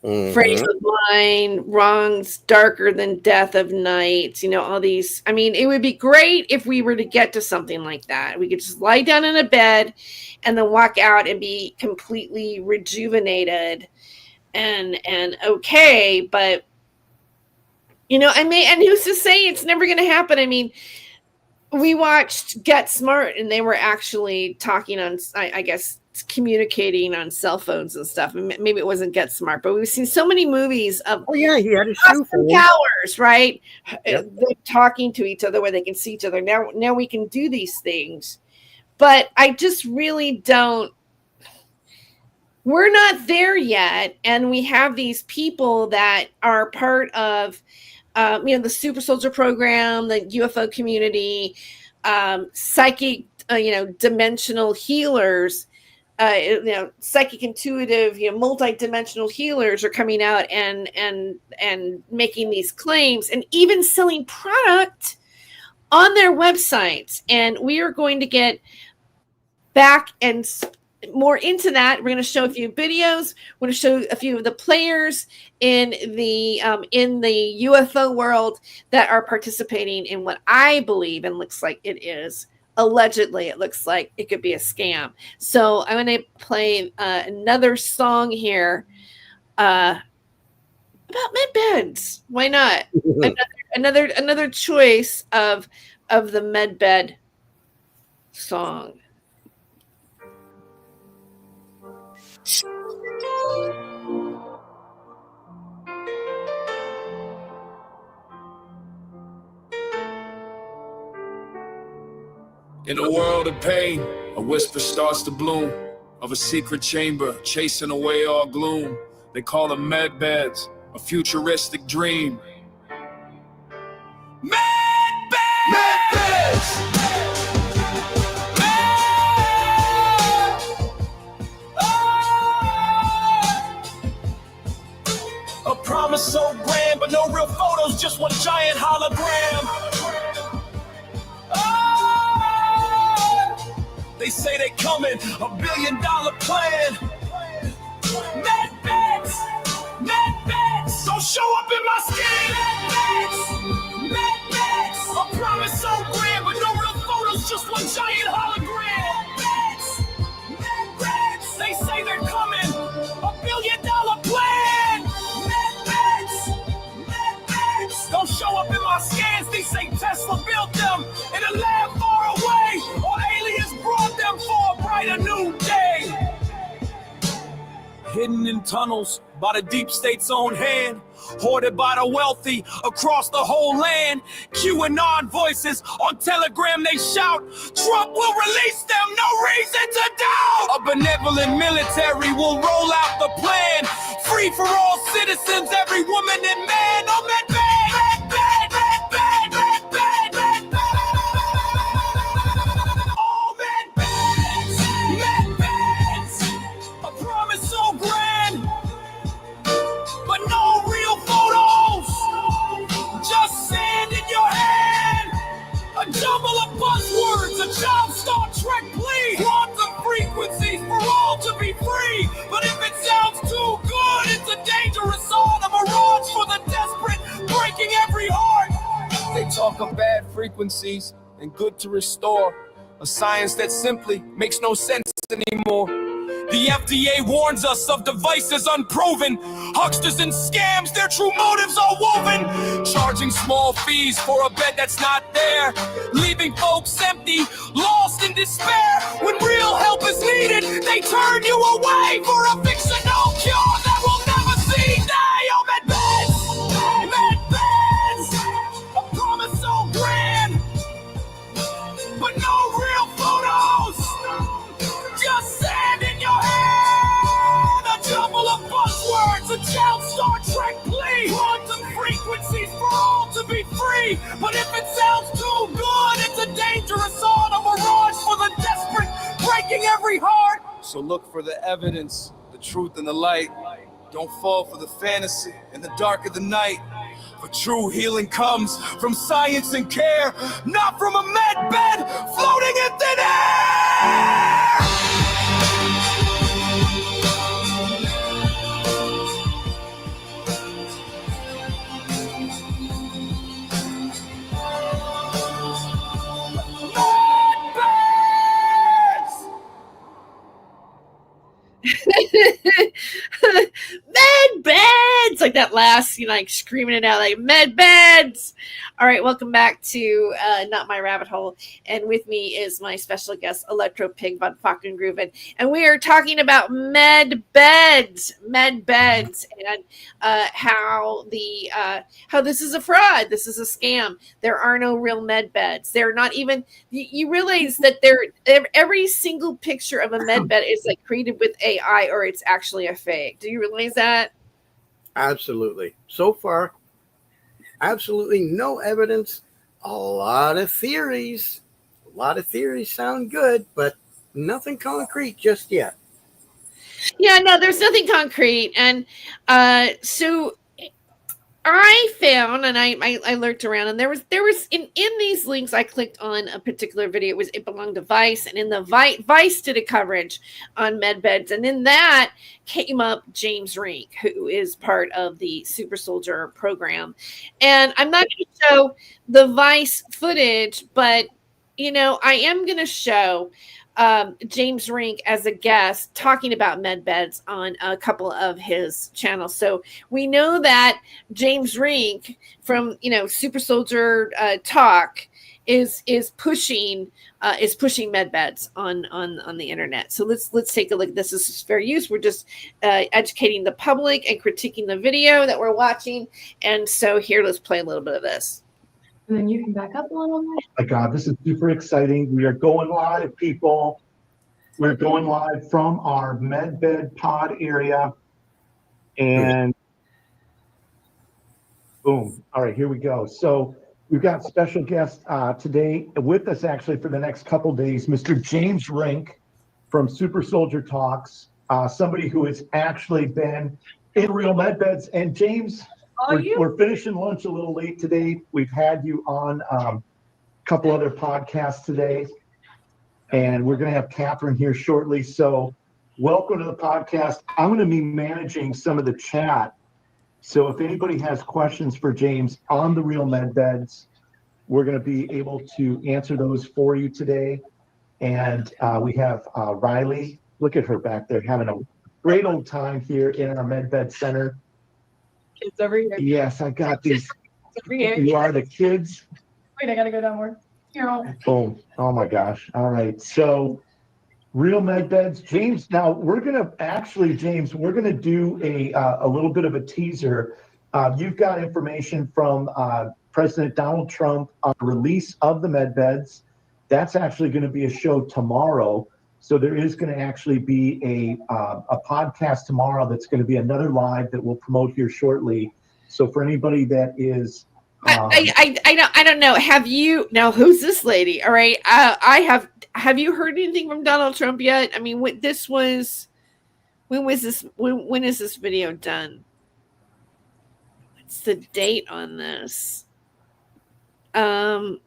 S1: frames of mind, wrongs darker than death of night, all these. I mean, it would be great if we were to get to something like that. We could just lie down in a bed and then walk out and be completely rejuvenated and okay. But and who's to say it's never going to happen? I mean, we watched Get Smart, and they were actually talking on, I guess, communicating on cell phones and stuff. Maybe it wasn't Get Smart, but we've seen so many movies of
S3: he had a shoe
S1: powers, right?
S3: Yep.
S1: They're talking to each other where they can see each other. Now we can do these things, but I just really don't. We're not there yet, and we have these people that are part of the Super Soldier program, the UFO community, psychic, dimensional healers, psychic intuitive, multi-dimensional healers are coming out and making these claims and even selling product on their websites. And we are going to get back and more into that. We're going to show a few videos. We're going to show a few of the players in the UFO world that are participating in what I believe and looks like it is. Allegedly, it looks like it could be a scam. So I'm going to play another song here about med beds. Why not? another choice of the med bed song.
S5: In a world of pain, a whisper starts to bloom of a secret chamber chasing away all gloom. They call them med beds, a futuristic dream. Med beds! Med beds! A promise so grand, but no real photos, just one giant hologram. They say they coming, $1 billion plan. Med beds, don't show up in my skin. Med beds, a promise so grand, but no real photos, just one giant hologram. Med beds, they say they're coming, $1 billion my scans, they say Tesla built them in a lab far away, or aliens brought them for a brighter new day. Hidden in tunnels by the deep state's own hand, hoarded by the wealthy across the whole land. QAnon voices on Telegram, they shout, Trump will release them, no reason to doubt. A benevolent military will roll out the plan, free for all citizens, every woman and man. Oh, man, bad, bad, bad, bad, bad, bad, bad, bad. Oh, man, bad, a promise so grand, but no real photos, just sand in your hand, a jumble of buzzwords, a child Star Trek plea, quantum frequencies for all to be free, but if it sounds too good, it's a dangerous art, a mirage for the desperate, breaking every heart. They talk of bad frequencies and good to restore, a science that simply makes no sense anymore. The FDA warns us of devices unproven, hucksters and scams, their true motives are woven, charging small fees for a bed that's not there, leaving folks empty, lost in despair. When real help is needed, they turn you away for a fictional cure that will never see day. Oh, med beds, a promise so grand, but no real photos, just sand in your hand, a jumble of buzzwords, a child Star Trek plea, quantum frequencies for all to be free, but if it sounds too good, it's a dangerous art, a mirage for the desperate, breaking every heart. So look for the evidence, the truth and the light. Don't fall for the fantasy in the dark of the night. For true healing comes from science and care, not from a med bed floating in thin air.
S1: Med beds, like that last, like screaming it out, like med beds. All right, welcome back to Not My Rabbit Hole, and with me is my special guest, Electropig Von Fokkengruuven, and we are talking about med beds, and how this is a fraud, this is a scam. There are no real med beds. They're not even. You realize that every single picture of a med bed is like created with AI, or it's actually a fake. Do you realize that?
S3: Absolutely. So far, absolutely no evidence. A lot of theories. A lot of theories sound good, but nothing concrete just yet.
S1: Yeah, no, there's nothing concrete. And so I found, and I lurked around, and there was in these links, I clicked on a particular video. It belonged to Vice, and in the Vice did a coverage on med beds, and in that came up James Rink, who is part of the Super Soldier program. And I'm not going to show the Vice footage, but I am going to show James Rink as a guest talking about med beds on a couple of his channels. So we know that James Rink from Super Soldier Talk is pushing med beds on the internet. So let's take a look. This is fair use. We're just educating the public and critiquing the video that we're watching. And so here, let's play a little bit of this.
S6: And then you can back up a little bit.
S7: Oh my God, this is super exciting. We are going live, people. We're going live from our MedBed pod area. And boom. All right, here we go. So we've got special guest today with us actually for the next couple days, Mr. James Rink from Super Soldier Talks, somebody who has actually been in real med beds. And James, we're finishing lunch a little late today. We've had you on a couple other podcasts today, and we're going to have Catherine here shortly. So welcome to the podcast. I'm going to be managing some of the chat. So if anybody has questions for James on the real med beds, we're going to be able to answer those for you today. And we have Riley. Look at her back there having a great old time here in our med bed center.
S6: Kids over here.
S7: Yes, I got these You are the kids.
S6: Wait, I gotta go down more. Here,
S7: Boom. Oh my gosh. All right. So real med beds, James. Now we're gonna James, we're gonna do a little bit of a teaser. You've got information from President Donald Trump on the release of the med beds. That's actually going to be a show tomorrow. So there is going to actually be a podcast tomorrow. That's going to be another live that we'll promote here shortly. So for anybody that is,
S1: I don't know. Have you now? Who's this lady? All right. Have you heard anything from Donald Trump yet? I mean, when is this video done? What's the date on this? I'm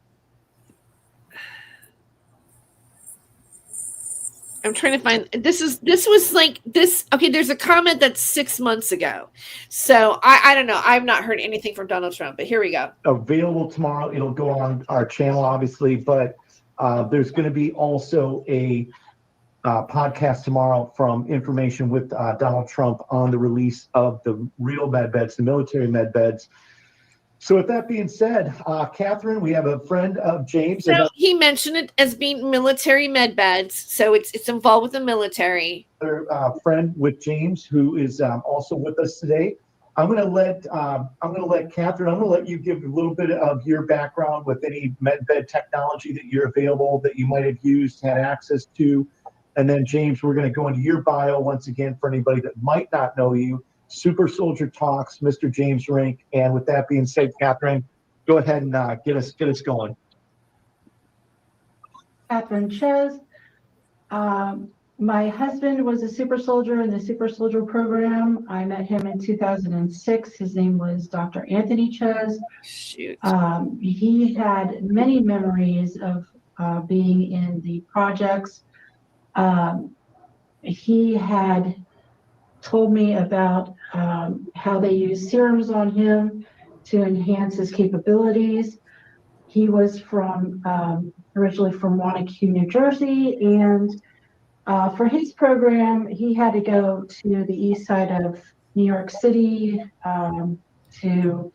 S1: trying to find this was like this. Okay, there's a comment that's 6 months ago. So I don't know. I've not heard anything from Donald Trump, but here we go.
S7: Available tomorrow. It'll go on our channel, obviously, but there's going to be also a podcast tomorrow from information with Donald Trump on the release of the real med beds, the military med beds. So with that being said, Catherine, we have a friend of James.
S1: So he mentioned it as being military med beds. So it's involved with the military.
S7: Another friend with James, who is also with us today. I'm going to let Catherine. I'm going to let you give a little bit of your background with any med bed technology that you're available, that you might have used, had access to, and then James, we're going to go into your bio once again for anybody that might not know you. Super Soldier Talks, Mr. James Rink. And with that being said, Catherine, go ahead and get us going.
S6: Catherine Ches. My husband was a super soldier in the super soldier program. I met him in 2006. His name was Dr. Anthony Ches.
S1: Shoot.
S6: He had many memories of being in the projects. He had told me about how they use serums on him to enhance his capabilities. He was originally from Wanacue, New Jersey, and for his program, he had to go to the east side of New York City to.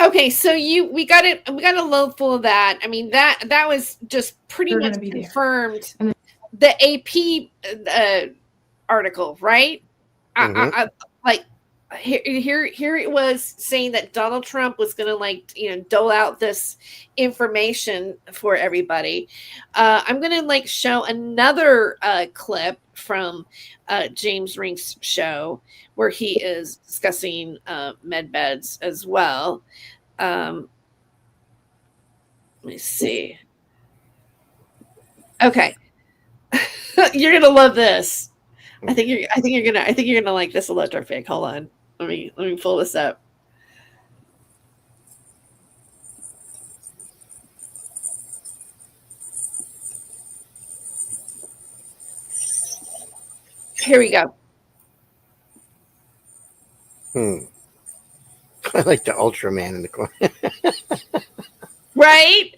S1: Okay, so we got a load full of that. I mean, that was just pretty much confirmed. The AP article, right?
S3: Mm-hmm.
S1: Here it was saying that Donald Trump was going to dole out this information for everybody. I'm going to show another clip from James Rink's show where he is discussing med beds as well. Let me see. Okay. You're going to love this. I think you're gonna like this Electropig. Hold on. Let me pull this up. Here we go.
S3: I like the Ultraman in the corner.
S1: Right?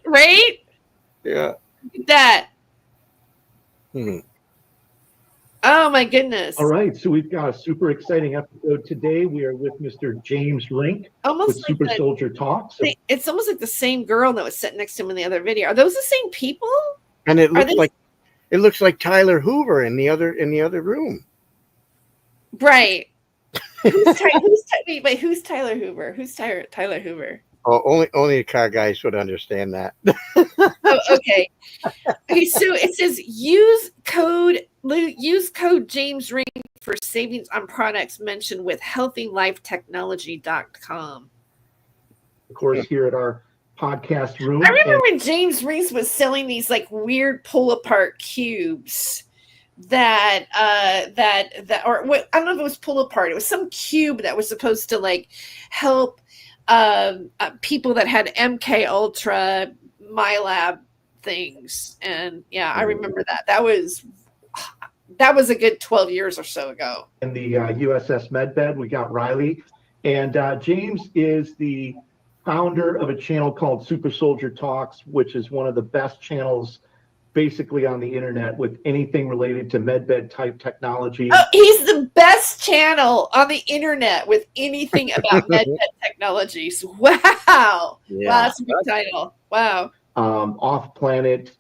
S3: Yeah.
S1: Look at that.
S3: Hmm.
S1: Oh my goodness.
S7: All right, so we've got a super exciting episode today. We are with Mr. James Rink with Super Soldier Talks.
S1: It's almost like the same girl that was sitting next to him in the other video. Are those the same people?
S3: And it looks like Tyler Hoover in the other room.
S1: Right. Who's Tyler Hoover? Who's Tyler Hoover?
S3: Oh, only the car guys would understand that.
S1: Oh, okay. Okay, so it says use code James Rink for savings on products mentioned with healthylifetechnology.com.
S7: Of course, here at our podcast room.
S1: I remember when James Rink was selling these weird pull apart cubes that or what, I don't know if it was pull apart. It was some cube that was supposed to help people that had MK Ultra MyLab things. And yeah, I remember that. That was a good 12 years or so ago.
S7: In the USS Medbed, we got Riley. And James is the founder of a channel called Super Soldier Talks, which is one of the best channels basically on the internet with anything related to medbed type technology.
S1: Oh, he's the best channel on the internet with anything about medbed technologies. Wow.
S3: Yeah.
S1: Wow, that's a good title. Wow.
S7: Off-planet,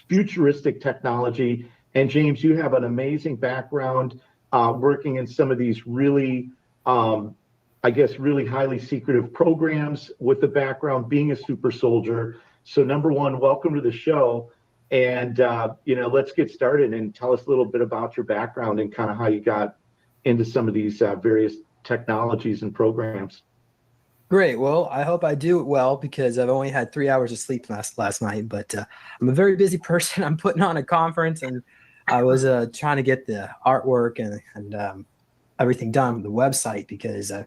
S7: futuristic technology. And James, you have an amazing background working in some of these really, I guess, really highly secretive programs with the background being a super soldier. So number one, welcome to the show. And, let's get started and tell us a little bit about your background and kind of how you got into some of these various technologies and programs.
S8: Great. Well, I hope I do it well because I've only had 3 hours of sleep last night, but I'm a very busy person. I'm putting on a conference and I was trying to get the artwork and everything done with the website because I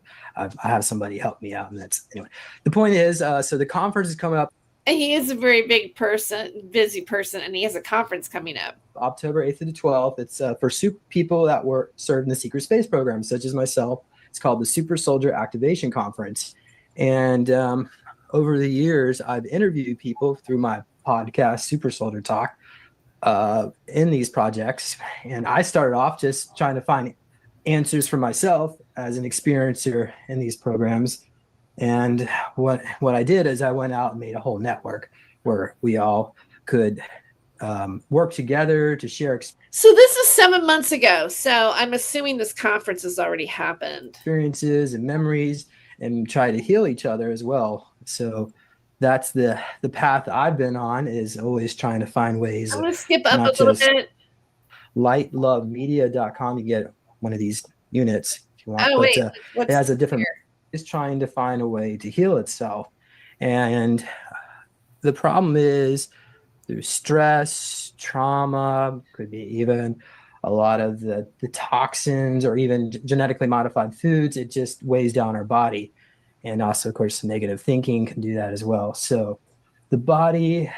S8: have somebody help me out. And that's anyway. The point is, so the conference is coming up.
S1: And he is a very big person, busy person, and he has a conference coming up.
S8: October 8th to the 12th. It's for people that were served in the secret space program, such as myself. It's called the Super Soldier Activation Conference. And over the years, I've interviewed people through my podcast, Super Soldier Talk, in these projects. And I started off just trying to find answers for myself as an experiencer in these programs. And what I did is I went out and made a whole network where we all could work together to share
S1: So this is 7 months ago. So I'm assuming this conference has already happened.
S8: Experiences and memories and try to heal each other as well. So that's the path I've been on, is always trying to find ways.
S1: I'm going to skip up a little bit.
S8: Lightlovemedia.com. You get one of these units if you want.
S1: Oh, wait.
S8: It has a different... Is trying to find a way to heal itself. And the problem is through stress, trauma, could be even a lot of the toxins or even genetically modified foods, it just weighs down our body. And also, of course, negative thinking can do that as well. So the body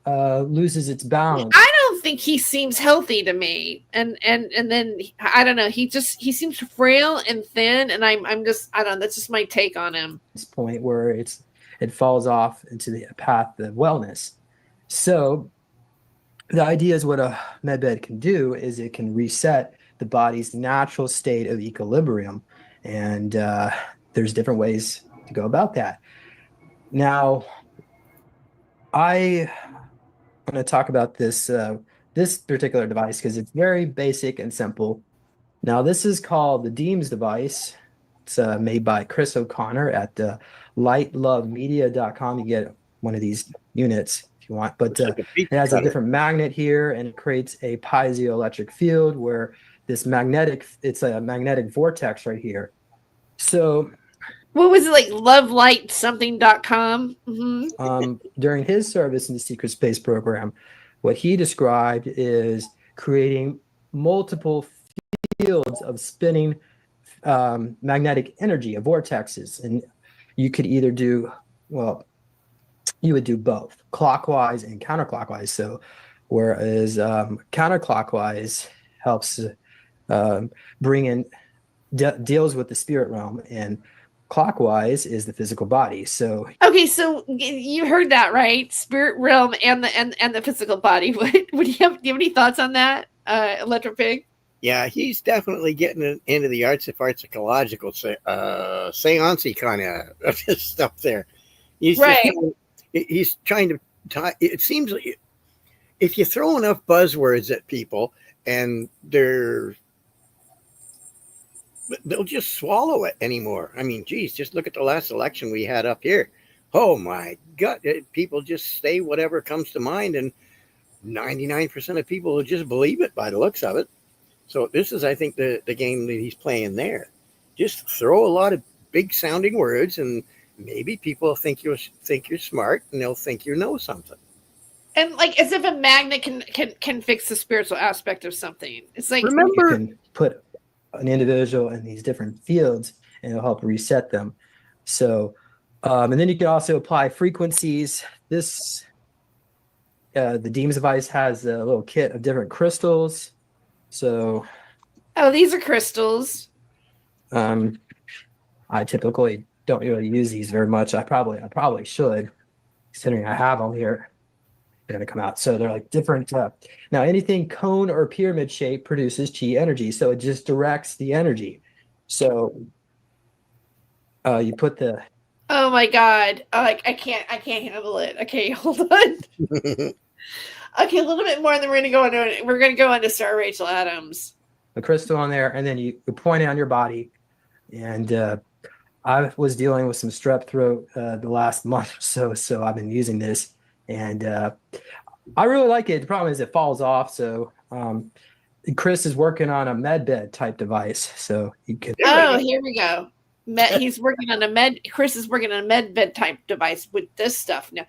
S8: loses its balance.
S1: I don't think he seems healthy to me. And then I don't know. He seems frail and thin. And I'm just, I don't know. That's just my take on him.
S8: This point where it falls off into the path of wellness. So the idea is what a medbed can do is it can reset the body's natural state of equilibrium. And there's different ways to go about that. Now, I'm going to talk about this particular device because it's very basic and simple. Now, this is called the Deems device. It's made by Chris O'Connor at lightlovemedia.com. You get one of these units if you want, but it has a different magnet here and it creates a piezoelectric field where it's a magnetic vortex right here. So
S1: what was it, like lovelightsomething.com? Mm-hmm.
S8: During his service in the secret space program, what he described is creating multiple fields of spinning magnetic energy of vortexes. And you could either do, you would do both clockwise and counterclockwise. So whereas counterclockwise helps bring in, deals with the spirit realm, and clockwise is the physical body. So
S1: okay, so you heard that right? Spirit realm and the physical body. Do you have any thoughts on that, Electropig?
S3: Yeah, he's definitely getting into the arts of ecological seance kind of stuff there. He's
S1: right.
S3: He's trying to tie. It seems like if you throw enough buzzwords at people and they'll just swallow it anymore. I mean, geez, just look at the last election we had up here. Oh my God, people just say whatever comes to mind, and 99% of people will just believe it by the looks of it. So this is, I think, the game that he's playing there. Just throw a lot of big sounding words, and maybe people think you're smart, and they'll think you know something.
S1: And like as if a magnet can fix the spiritual aspect of something. It's like,
S8: remember, you can put an individual in these different fields and it'll help reset them. So and then you can also apply frequencies. This the Deems device has a little kit of different crystals. So
S1: these are crystals.
S8: I typically don't really use these very much. I probably should, considering I have them here. going to come out. So they're like different. Now, anything cone or pyramid shape produces chi energy. So it just directs the energy. So you put the.
S1: Oh my God. I can't handle it. Okay, hold on. Okay, a little bit more, and then we're going to go on to Sarah Rachel Adams.
S8: The crystal on there, and then you point it on your body. And I was dealing with some strep throat the last month or so I've been using this, and I really like it. The problem is it falls off. So Chris is working on a med bed type device, so you can.
S1: Oh, here we go. He's working on Chris is working on a med bed type device with this stuff now.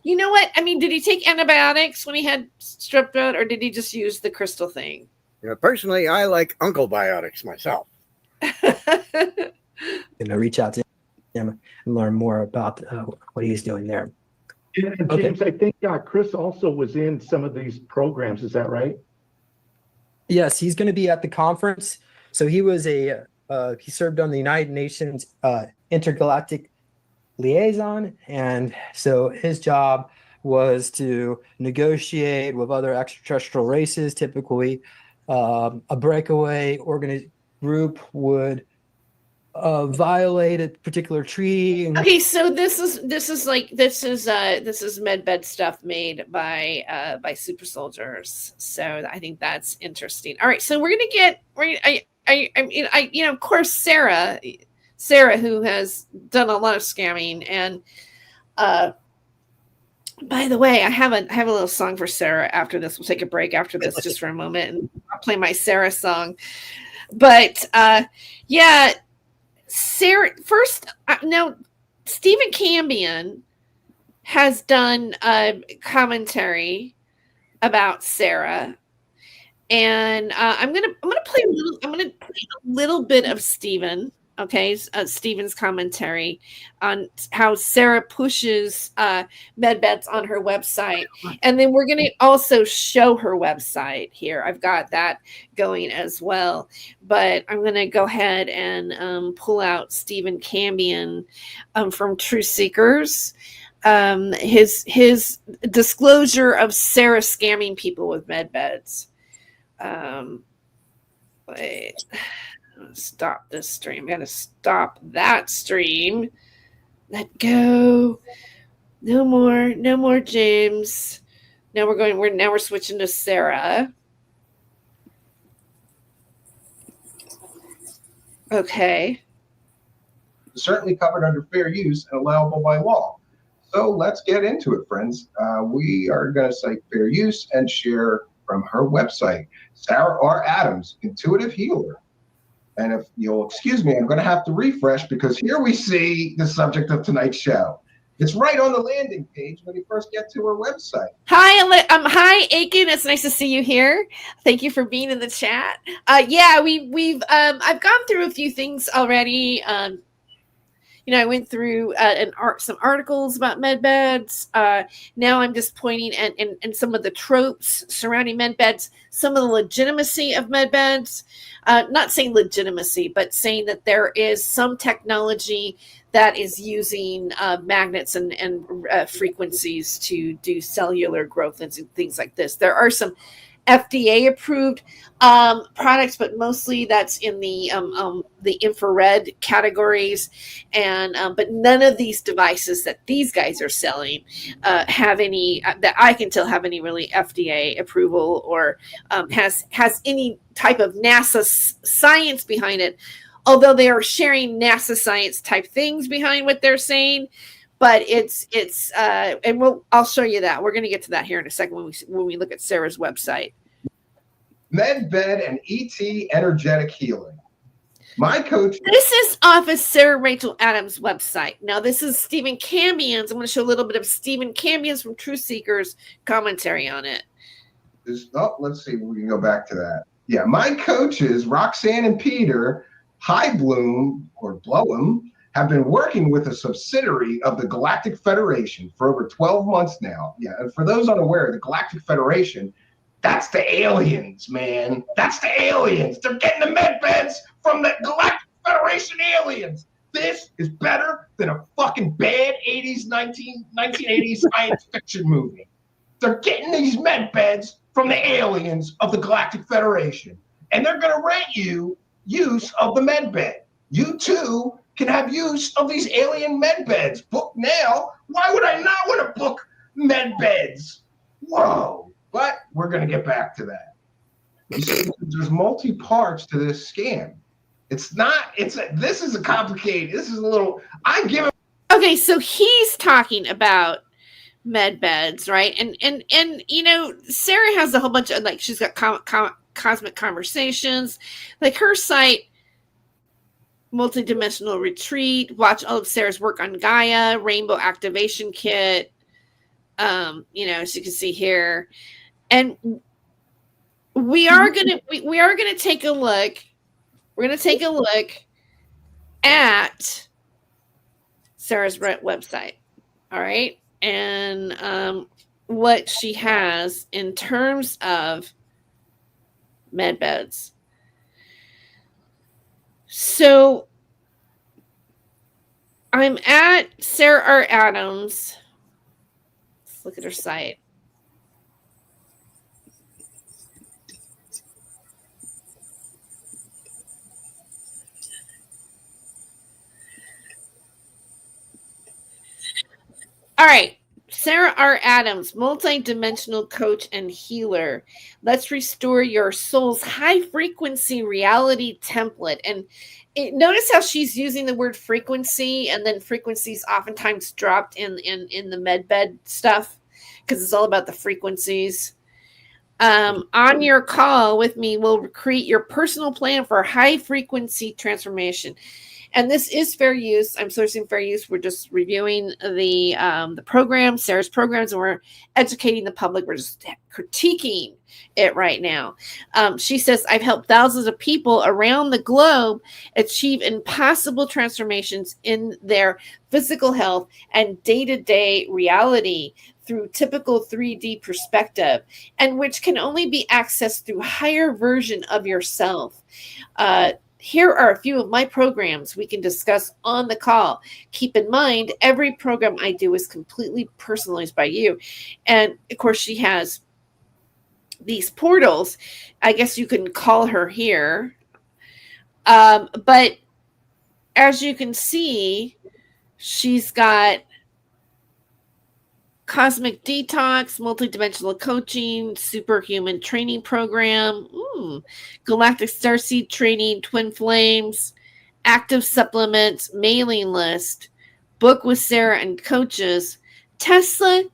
S1: You know what? I mean, did he take antibiotics when he had strep throat, or did he just use the crystal thing?
S3: Yeah, personally, I like Uncle Biotics myself.
S8: Reach out to him and learn more about what he's doing there.
S7: And James, I think Chris also was in some of these programs. Is that right?
S8: Yes, he's going to be at the conference. So he was he served on the United Nations Intergalactic Liaison, and so his job was to negotiate with other extraterrestrial races. Typically, a breakaway group would violate a particular treaty.
S1: Okay, so this is medbed stuff made by super soldiers. So I think that's interesting. All right, so we're gonna get of course Sarah, who has done a lot of scamming, and by the way, I have a little song for Sarah after this. We'll take a break after this just for a moment, and I'll play my Sarah song. But yeah, Sarah first. Now, Stephen Cambion has done commentary about Sarah, and I'm gonna play a little bit of Stephen. Okay, Stephen's commentary on how Sarah pushes medbeds on her website. And then we're going to also show her website here. I've got that going as well. But I'm going to go ahead and pull out Stephen Cambion from True Seekers. His disclosure of Sarah scamming people with medbeds. Wait. Stop this stream. I'm gonna stop that stream. Let go. No more James. Now we're switching to Sarah. Okay.
S9: Certainly covered under fair use and allowable by law. So let's get into it, friends. We are going to cite fair use and share from her website, Sarah R. Adams, intuitive healer. And if you'll excuse me, I'm going to have to refresh because here we see the subject of tonight's show. It's right on the landing page when you first get to her website.
S1: Hi, Aiken. It's nice to see you here. Thank you for being in the chat. Yeah, I've gone through a few things already. I went through some articles about medbeds. Now I'm just pointing at some of the tropes surrounding medbeds, some of the legitimacy of medbeds. Not saying legitimacy, but saying that there is some technology that is using magnets and frequencies to do cellular growth and things like this. There are some FDA approved products, but mostly that's in the infrared categories, and but none of these devices that these guys are selling have any that I can tell have any really FDA approval or has any type of NASA science behind it. Although they are sharing NASA science type things behind what they're saying. But I'll show you that. We're going to get to that here in a second when we look at Sarah's website.
S9: Medbed and ET energetic healing. My coach.
S1: This is off of Sarah Rachel Adams' website. Now, this is Stephen Cambion's. I'm going to show a little bit of Stephen Cambion's from True Seekers commentary on it.
S9: Let's see. We can go back to that. Yeah, my coaches, Roxanne and Peter Highbloom or Blowham, have been working with a subsidiary of the Galactic Federation for over 12 months now. Yeah, and for those unaware, the Galactic Federation, that's the aliens, man. That's the aliens. They're getting the medbeds from the Galactic Federation aliens. This is better than a fucking bad 1980s science fiction movie. they're getting these med beds from the aliens of the Galactic Federation, and they're going to rent you use of the med bed. You too can have use of these alien med beds. Book now. Why would I not want to book med beds? Whoa. But we're going to get back to that. You see, there's multi-parts to this scam. It's not, this is a complicated, this is a little, I give it.
S1: Okay, so he's talking about med beds, right? And you know, Sarah has a whole bunch of, like, she's got cosmic conversations, like her site, Multidimensional Retreat. Watch all of Sarah's work on Gaia, Rainbow Activation Kit. You know, as you can see here, and we are gonna take a look. We're gonna take a look at Sarah's website. All right, and what she has in terms of med beds. So I'm at Sarah R. Adams. Let's look at her site. All right. Sarah R. Adams, multi-dimensional coach and healer. Let's restore your soul's high-frequency reality template. And notice how she's using the word frequency, and then frequencies oftentimes dropped in the medbed stuff because it's all about the frequencies. On your call with me, we'll create your personal plan for high-frequency transformation. And this is fair use. I'm sourcing fair use. We're just reviewing the program, Sarah's programs, and we're educating the public. We're just critiquing it right now. She says, I've helped thousands of people around the globe achieve impossible transformations in their physical health and day-to-day reality through typical 3D perspective, and which can only be accessed through higher version of yourself. Here are a few of my programs we can discuss on the call. Keep in mind, every program I do is completely personalized by you. And of course, she has these portals. I guess you can call her here. But as you can see, she's got Cosmic Detox, Multidimensional Coaching, Superhuman Training Program, Galactic Starseed Training, Twin Flames, Active Supplements, Mailing List, Book with Sarah and Coaches, Tesla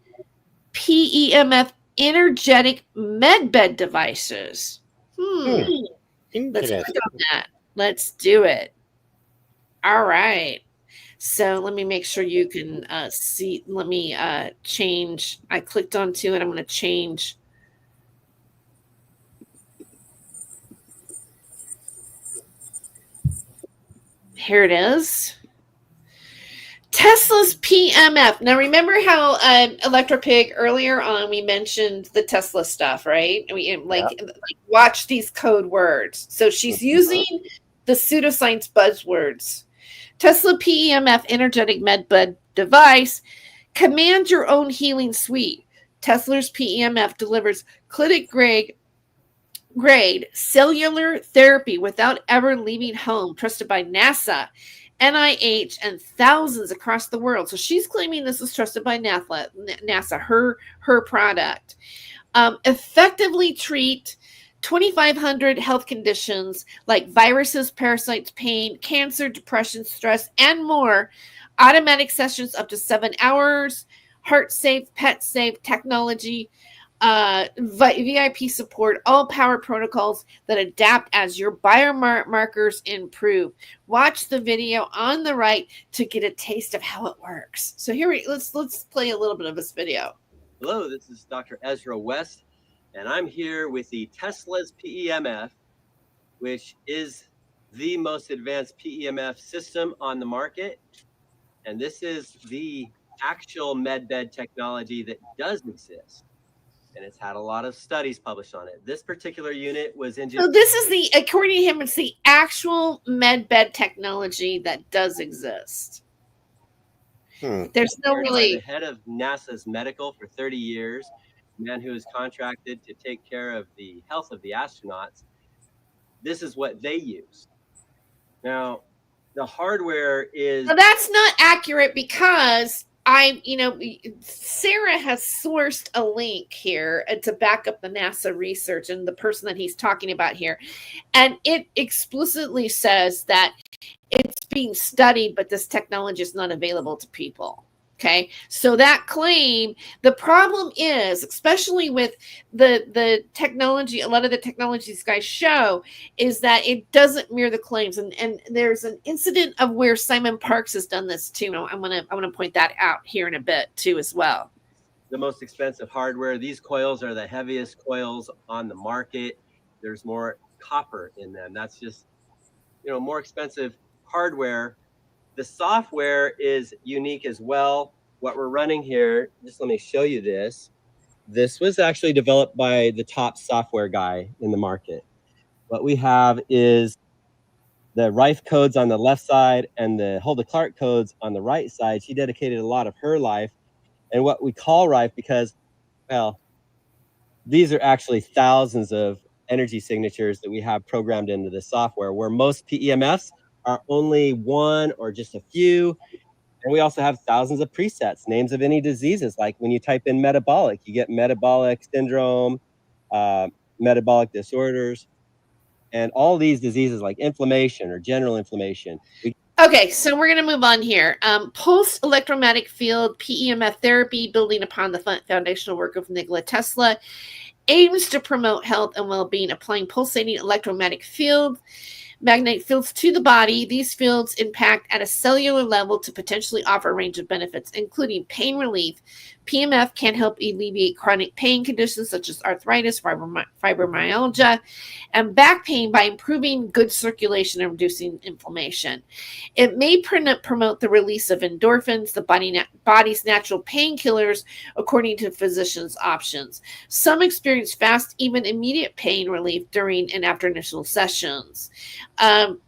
S1: PEMF Energetic Medbed Devices. Let's click on that. Let's do it. All right. So let me make sure you can see. Let me change. I clicked onto it. I'm going to change. Here it is. Tesla's PMF. Now, remember how Electropig earlier on we mentioned the Tesla stuff, right? We like watch these code words. So she's using the pseudoscience buzzwords. Tesla PEMF Energetic Medbed Device. Command your own healing suite. Tesla's PEMF delivers clinic grade cellular therapy without ever leaving home. Trusted by NASA, NIH, and thousands across the world. So she's claiming this is trusted by NASA, her product. Effectively treat 2,500 health conditions like viruses, parasites, pain, cancer, depression, stress, and more. Automatic sessions up to 7 hours. Heart safe, pet safe technology. VIP support. All power protocols that adapt as your biomarkers improve. Watch the video on the right to get a taste of how it works. So here let's play a little bit of this video.
S10: Hello, this is Dr. Ezra West. And I'm here with the Tesla's PEMF, which is the most advanced PEMF system on the market. And this is the actual medbed technology that does exist. And it's had a lot of studies published on it. This particular unit was engineered.
S1: So this is according to him, it's the actual medbed technology that does exist. There's no really.
S10: The head of NASA's medical for 30 years. man who is contracted to take care of the health of the astronauts, this is what they use. Now, the hardware is...
S1: Well, that's not accurate because Sarah has sourced a link here to back up the NASA research and the person that he's talking about here. And it explicitly says that it's being studied, but this technology is not available to people. Okay, so that claim, the problem is, especially with the technology, a lot of the technology these guys show is that it doesn't mirror the claims. And there's an incident of where Simon Parks has done this too. I'm gonna point that out here in a bit too as well.
S10: The most expensive hardware. These coils are the heaviest coils on the market. There's more copper in them. That's just, more expensive hardware. The software is unique as well. What we're running here, just let me show you this. This was actually developed by the top software guy in the market. What we have is the Rife codes on the left side and the Hulda Clark codes on the right side. She dedicated a lot of her life. And what we call Rife because, well, these are actually thousands of energy signatures that we have programmed into the software, where most PEMFs are only one or just a few. And we also have thousands of presets, names of any diseases. Like when you type in metabolic, you get metabolic syndrome, metabolic disorders, and all these diseases like inflammation or general inflammation.
S1: Okay, so we're going to move on here. Pulse electromagnetic field PEMF therapy, building upon the foundational work of Nikola Tesla, aims to promote health and well-being, applying pulsating electromagnetic magnetic fields to the body. These fields impact at a cellular level to potentially offer a range of benefits, including pain relief. PEMF can help alleviate chronic pain conditions such as arthritis, fibromyalgia, and back pain by improving good circulation and reducing inflammation. It may promote the release of endorphins, the body's natural painkillers, according to physicians' options. Some experience fast, even immediate pain relief during and after initial sessions. And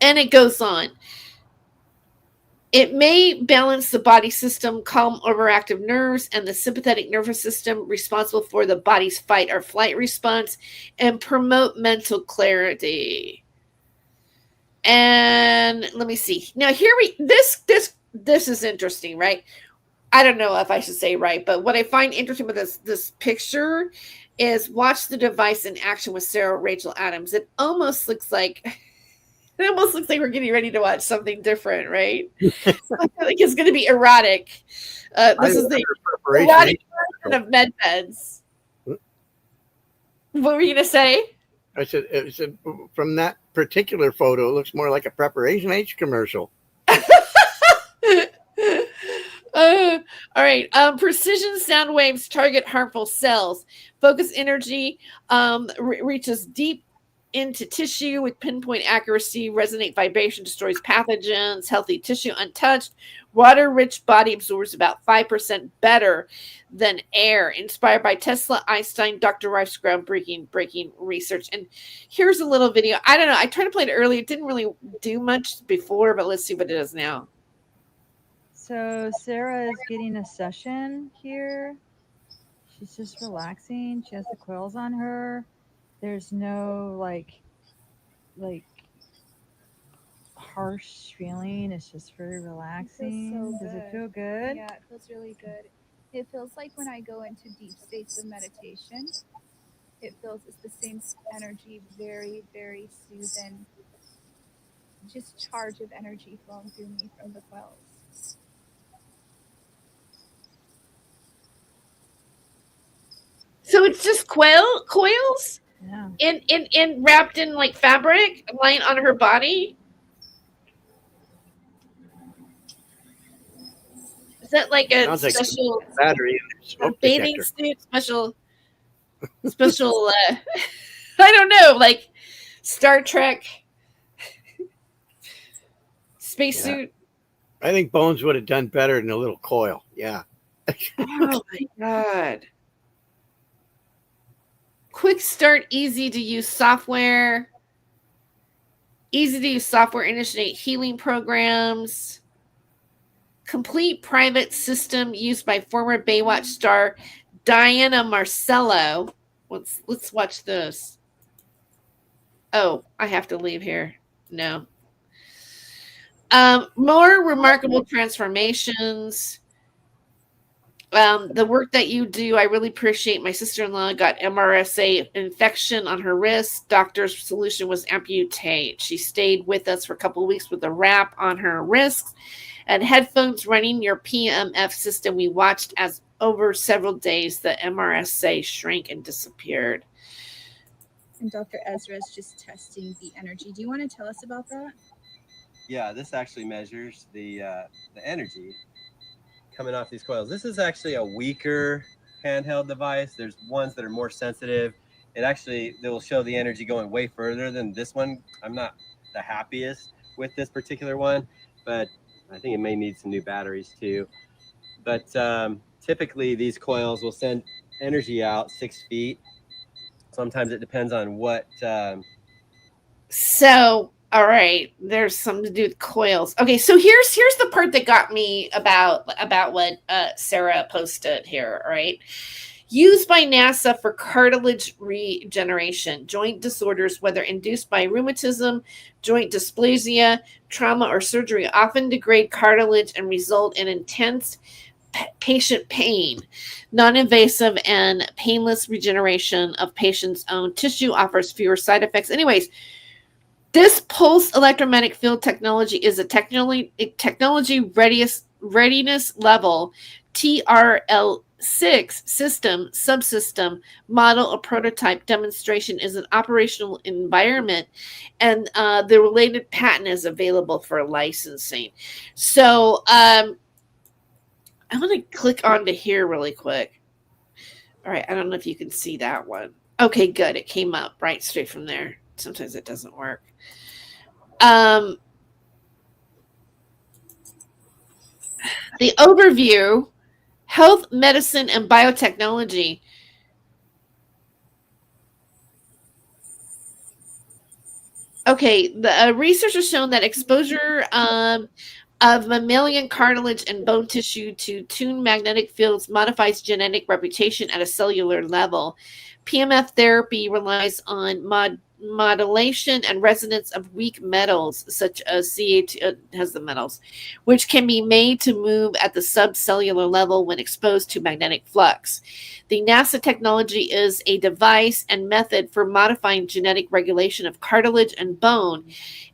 S1: it goes on. It may balance the body system, calm overactive nerves, and the sympathetic nervous system responsible for the body's fight or flight response, and promote mental clarity. And let me see. Now this is interesting, right? I don't know if I should say right, but what I find interesting with this picture is watch the device in action with Sarah Rachel Adams. It almost looks like we're getting ready to watch something different, right? I feel like it's going to be erotic. This is the erotic version of med beds. What were you going to say?
S3: I said from that particular photo, it looks more like a Preparation H commercial.
S1: All right. Precision sound waves target harmful cells. Focus energy reaches deep into tissue with pinpoint accuracy. Resonate vibration destroys pathogens. Healthy tissue untouched. Water-rich body absorbs about 5% better than air. Inspired by Tesla, Einstein, Dr. Rife's groundbreaking research. And here's a little video. I don't know. I tried to play it earlier. It didn't really do much before, but let's see what it does now.
S11: So Sarah is getting a session here. She's just relaxing. She has the coils on her. There's no like harsh feeling. It's just very relaxing.
S12: It feels so
S11: Does
S12: good.
S11: it feel good?
S12: Yeah, it feels really good. It feels like when I go into deep states of meditation, it's the same energy, very, very soothing, just charge of energy flowing through me from the coils.
S1: So it's just coils?
S11: Yeah.
S1: In wrapped in like fabric, lying on her body? Is that like a
S3: Sounds
S1: special
S3: like battery smoke
S1: bathing
S3: detector.
S1: suit? Special I don't know, like Star Trek spacesuit.
S3: I think Bones would have done better than a little coil. Yeah.
S1: Oh my God. Quick start, easy to use software. Easy to use software, initiate healing programs. Complete private system used by former Baywatch star Diana Marcello. Let's watch this. Oh, I have to leave here. No. More remarkable transformations. The work that you do, I really appreciate. My sister-in-law got MRSA infection on her wrist. Doctor's solution was amputate. She stayed with us for a couple of weeks with a wrap on her wrist and headphones running your PMF system. We watched as over several days the MRSA shrank and disappeared.
S12: And Dr. Ezra is just testing the energy. Do you want to tell us about that?
S10: Yeah, this actually measures the energy coming off these coils. This is actually a weaker handheld device. There's ones that are more sensitive. They will show the energy going way further than this one. I'm not the happiest with this particular one, but I think it may need some new batteries too. But typically these coils will send energy out 6 feet. Sometimes it depends on what.
S1: So, all right, there's something to do with coils. Okay, so here's the part that got me about what Sarah posted here. All right, used by NASA for cartilage regeneration, joint disorders, whether induced by rheumatism, joint dysplasia, trauma, or surgery, often degrade cartilage and result in intense patient pain. Non-invasive and painless regeneration of patient's own tissue offers fewer side effects. Anyways, this pulse electromagnetic field technology is a technology readiness level TRL6 system, subsystem, model, or prototype demonstration is an operational environment, and the related patent is available for licensing. So I'm going to click onto here really quick. All right, I don't know if you can see that one. Okay, good. It came up right straight from there. Sometimes it doesn't work. The overview, health, medicine, and biotechnology. Okay, the research has shown that exposure of mammalian cartilage and bone tissue to tuned magnetic fields modifies genetic reputation at a cellular level. PMF therapy relies on modulation and resonance of weak metals, such as CH has the metals, which can be made to move at the subcellular level when exposed to magnetic flux. The NASA technology is a device and method for modifying genetic regulation of cartilage and bone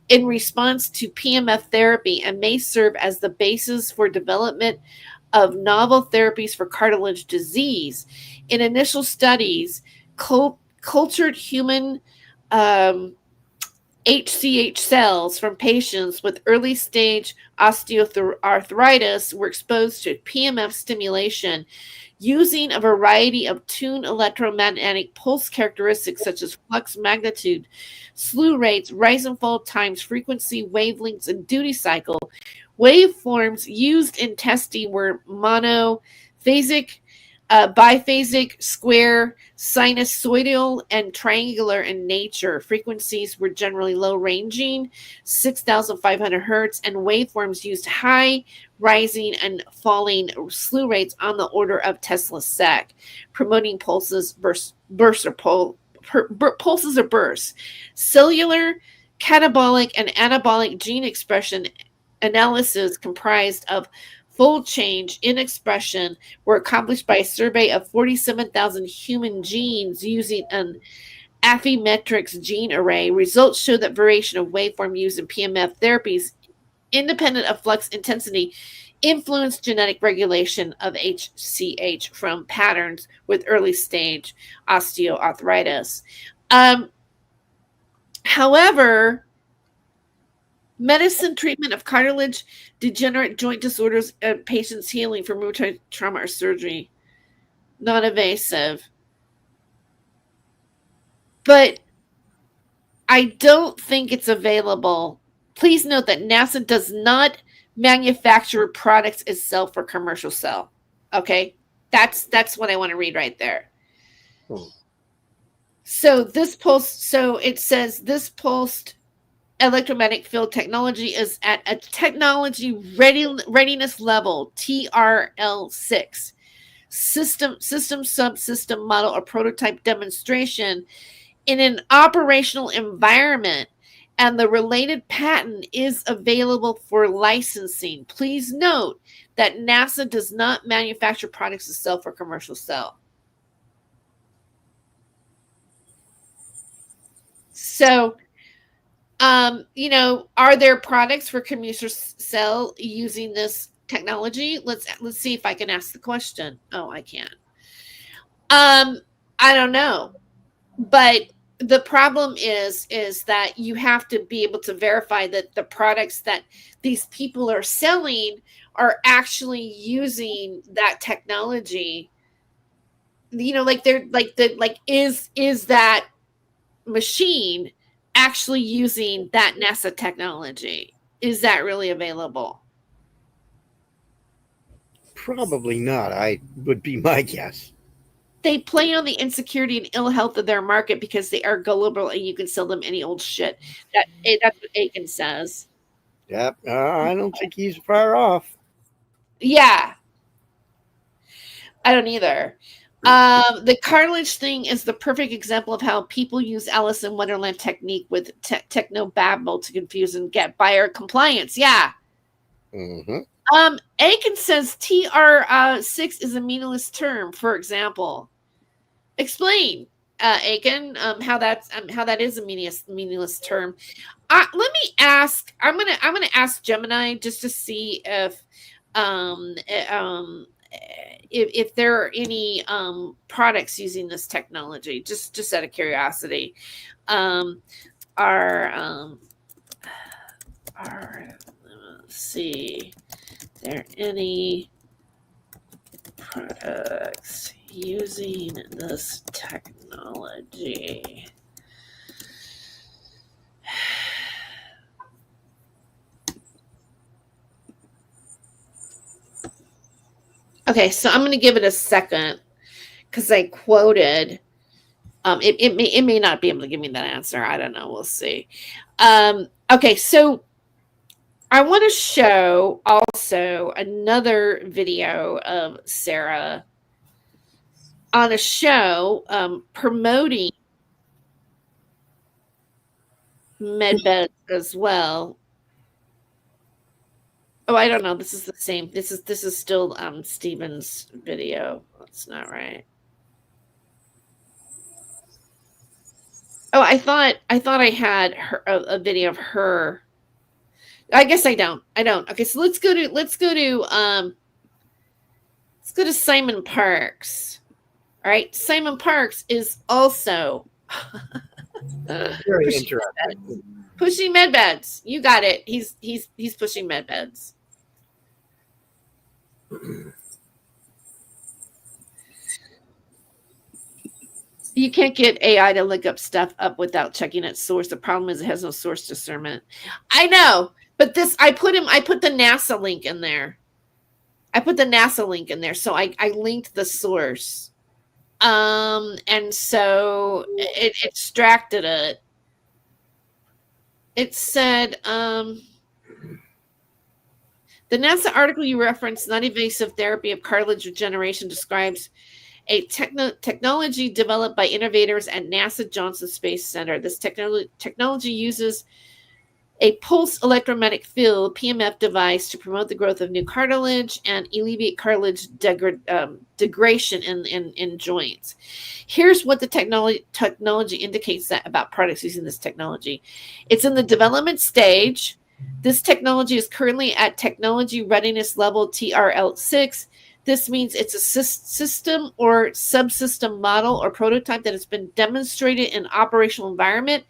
S1: in response to PMF therapy and may serve as the basis for development of novel therapies for cartilage disease. In initial studies, cultured human HCH cells from patients with early stage osteoarthritis were exposed to PMF stimulation using a variety of tuned electromagnetic pulse characteristics such as flux magnitude, slew rates, rise and fall times, frequency, wavelengths, and duty cycle. Waveforms used in testing were monophasic, biphasic, square, sinusoidal, and triangular in nature. Frequencies were generally low ranging, 6,500 hertz, and waveforms used high, rising, and falling slew rates on the order of Tesla sec, promoting pulses, bursts, pulses or bursts. Cellular, catabolic, and anabolic gene expression analysis comprised of fold change in expression were accomplished by a survey of 47,000 human genes using an Affymetrix gene array. Results show that variation of waveform used in PMF therapies, independent of flux intensity, influence genetic regulation of HCH from patterns with early stage osteoarthritis. However, medicine treatment of cartilage, degenerate joint disorders, and patients healing from rheumatoid trauma or surgery. Non-invasive. But I don't think it's available. Please note that NASA does not manufacture products itself for commercial sale. Okay? That's what I want to read right there. So it says this pulsed electromagnetic field technology is at a technology readiness level, TRL6. system, subsystem model, or prototype demonstration in an operational environment, and the related patent is available for licensing. Please note that NASA does not manufacture products to sell for commercial sale. So, are there products for commercial sale using this technology? Let's see if I can ask the question. Oh, I can. I don't know, but the problem is that you have to be able to verify that the products that these people are selling are actually using that technology. Is that machine actually using that NASA technology? Is that really available?
S3: Probably not. I would be my guess.
S1: They play on the insecurity and ill health of their market because they are gullible and you can sell them any old shit. That's what Aiken says.
S3: Yep. I don't think he's far off.
S1: Yeah. I don't either. The cartilage thing is the perfect example of how people use Alice in Wonderland technique with techno babble to confuse and get buyer compliance. Yeah.
S3: Mm-hmm.
S1: Aiken says TR6 is a meaningless term, for example. Explain, Aiken, how that is a meaningless term. Let me ask. I'm gonna ask Gemini just to see if there are any products using this technology. Just out of curiosity, let's see. There any products using this technology? Okay, so I'm going to give it a second because I quoted. It may not be able to give me that answer. I don't know. We'll see. Okay, so I want to show also another video of Sarah on a show promoting MedBed as well. Oh, I don't know. This is the same. This is still Steven's video. That's not right. Oh, I thought I had a video of her. I guess I don't. Okay, so let's go to Simon Parks. All right, Simon Parks is also
S3: very interesting.
S1: Pushing med beds. You got it. He's pushing med beds. You can't get AI to look up stuff up without checking its source. The problem is it has no source discernment. I know, but I put the NASA link in there. So I linked the source. And so it extracted it. It said, the NASA article you referenced, non-invasive therapy of cartilage regeneration, describes a technology developed by innovators at NASA Johnson Space Center. This technology uses a pulse electromagnetic field (PMF) device to promote the growth of new cartilage and alleviate cartilage degradation in joints. Here's what the technology indicates about products using this technology. It's in the development stage. This technology is currently at technology readiness level TRL6. This means it's a system or subsystem model or prototype that has been demonstrated in operational environment.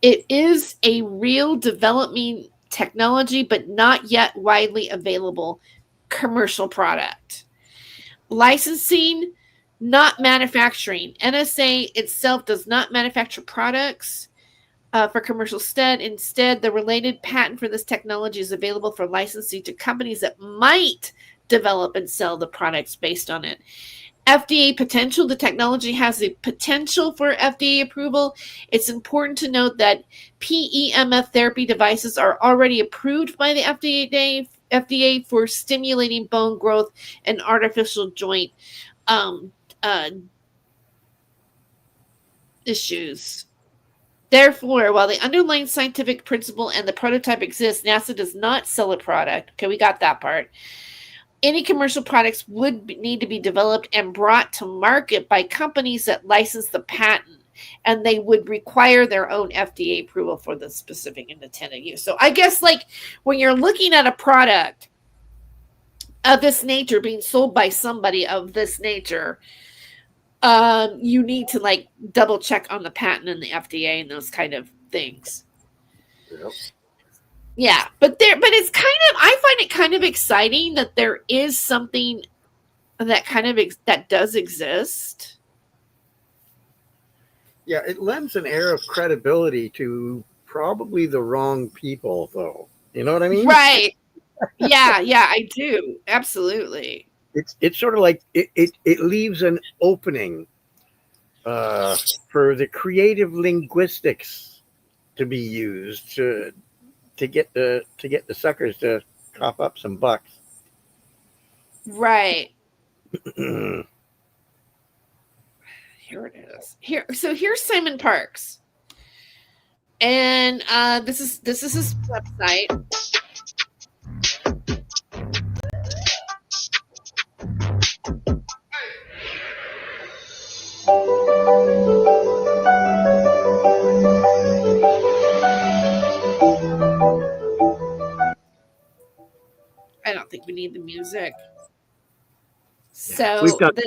S1: It is a real developing technology, but not yet widely available commercial product. Licensing, not manufacturing. NSA itself does not manufacture products for commercial Instead, the related patent for this technology is available for licensing to companies that might develop and sell the products based on it. FDA potential. The technology has the potential for FDA approval. It's important to note that PEMF therapy devices are already approved by the FDA FDA for stimulating bone growth and artificial joint issues. Therefore, while the underlying scientific principle and the prototype exists, NASA does not sell a product. Okay, we got that part. Any commercial products would need to be developed and brought to market by companies that license the patent, and they would require their own FDA approval for the specific and intended use. So I guess like when you're looking at a product of this nature being sold by somebody of this nature, you need to like double check on the patent and the FDA and those kind of things.
S3: Yep.
S1: Yeah, but it's kind of, I find it kind of exciting that there is something that kind of that does exist.
S3: Yeah, it lends an air of credibility to probably the wrong people, though. You know what I mean?
S1: Right. Yeah, I do. Absolutely.
S3: It's sort of like it leaves an opening for the creative linguistics to be used to get the suckers to cough up some bucks.
S1: Right. Here it is. So here's Simon Parks, and this is his website. I don't think we need the music. So
S3: we've got,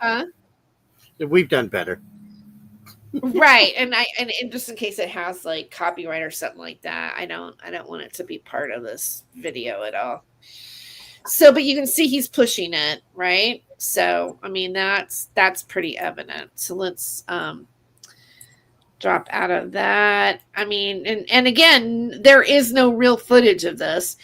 S1: huh?
S3: We've done better.
S1: Right. And just in case it has like copyright or something like that, I don't want it to be part of this video at all. So, but you can see he's pushing it, right? So, I mean, that's pretty evident. So let's drop out of that. I mean, and again, there is no real footage of this.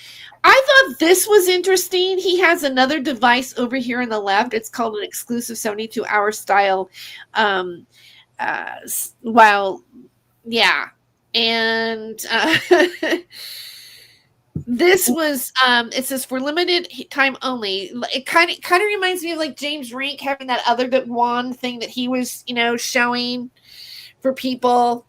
S1: I thought this was interesting. He has another device over here on the left. It's called an exclusive 72-hour style. And this was it says for limited time only. It kind of reminds me of like James Rink having that other wand thing that he was showing for people.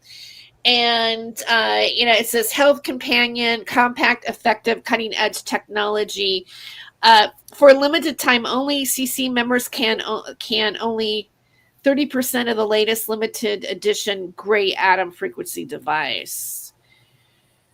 S1: And it says health companion, compact, effective, cutting edge technology. For a limited time only, CC members can only 30% of the latest limited edition gray atom frequency device.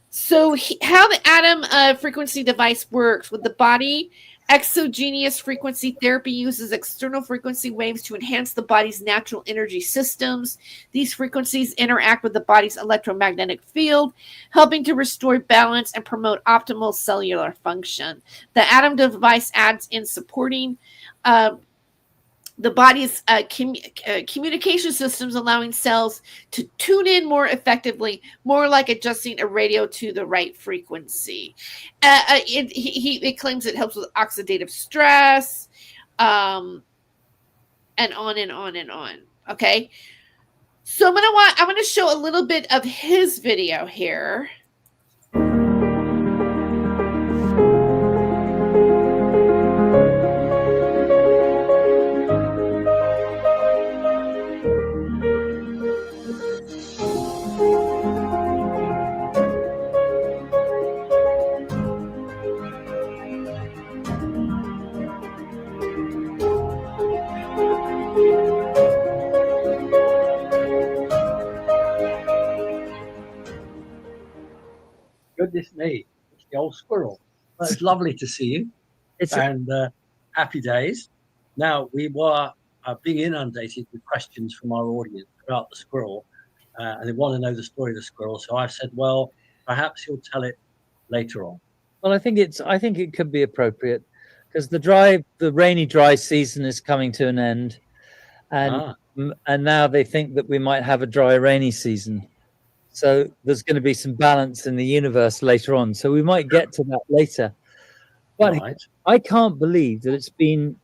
S1: So how the atom frequency device works with the body, exogenous frequency therapy uses external frequency waves to enhance the body's natural energy systems. These frequencies interact with the body's electromagnetic field, helping to restore balance and promote optimal cellular function. The atom device adds in supporting the body's communication systems, allowing cells to tune in more effectively, more like adjusting a radio to the right frequency. It claims it helps with oxidative stress, and on and on and on. Okay, so I'm gonna show a little bit of his video here.
S13: Goodness me, it's the old squirrel. Well, it's lovely to see you. Happy days. Now, we were being inundated with questions from our audience about the squirrel, and they want to know the story of the squirrel. So I said, well, perhaps you'll tell it later on.
S14: Well, I think it could be appropriate because the rainy, dry season is coming to an end, and now they think that we might have a dry, rainy season. So there's going to be some balance in the universe later on. So we might get to that later. But I can't believe that it's been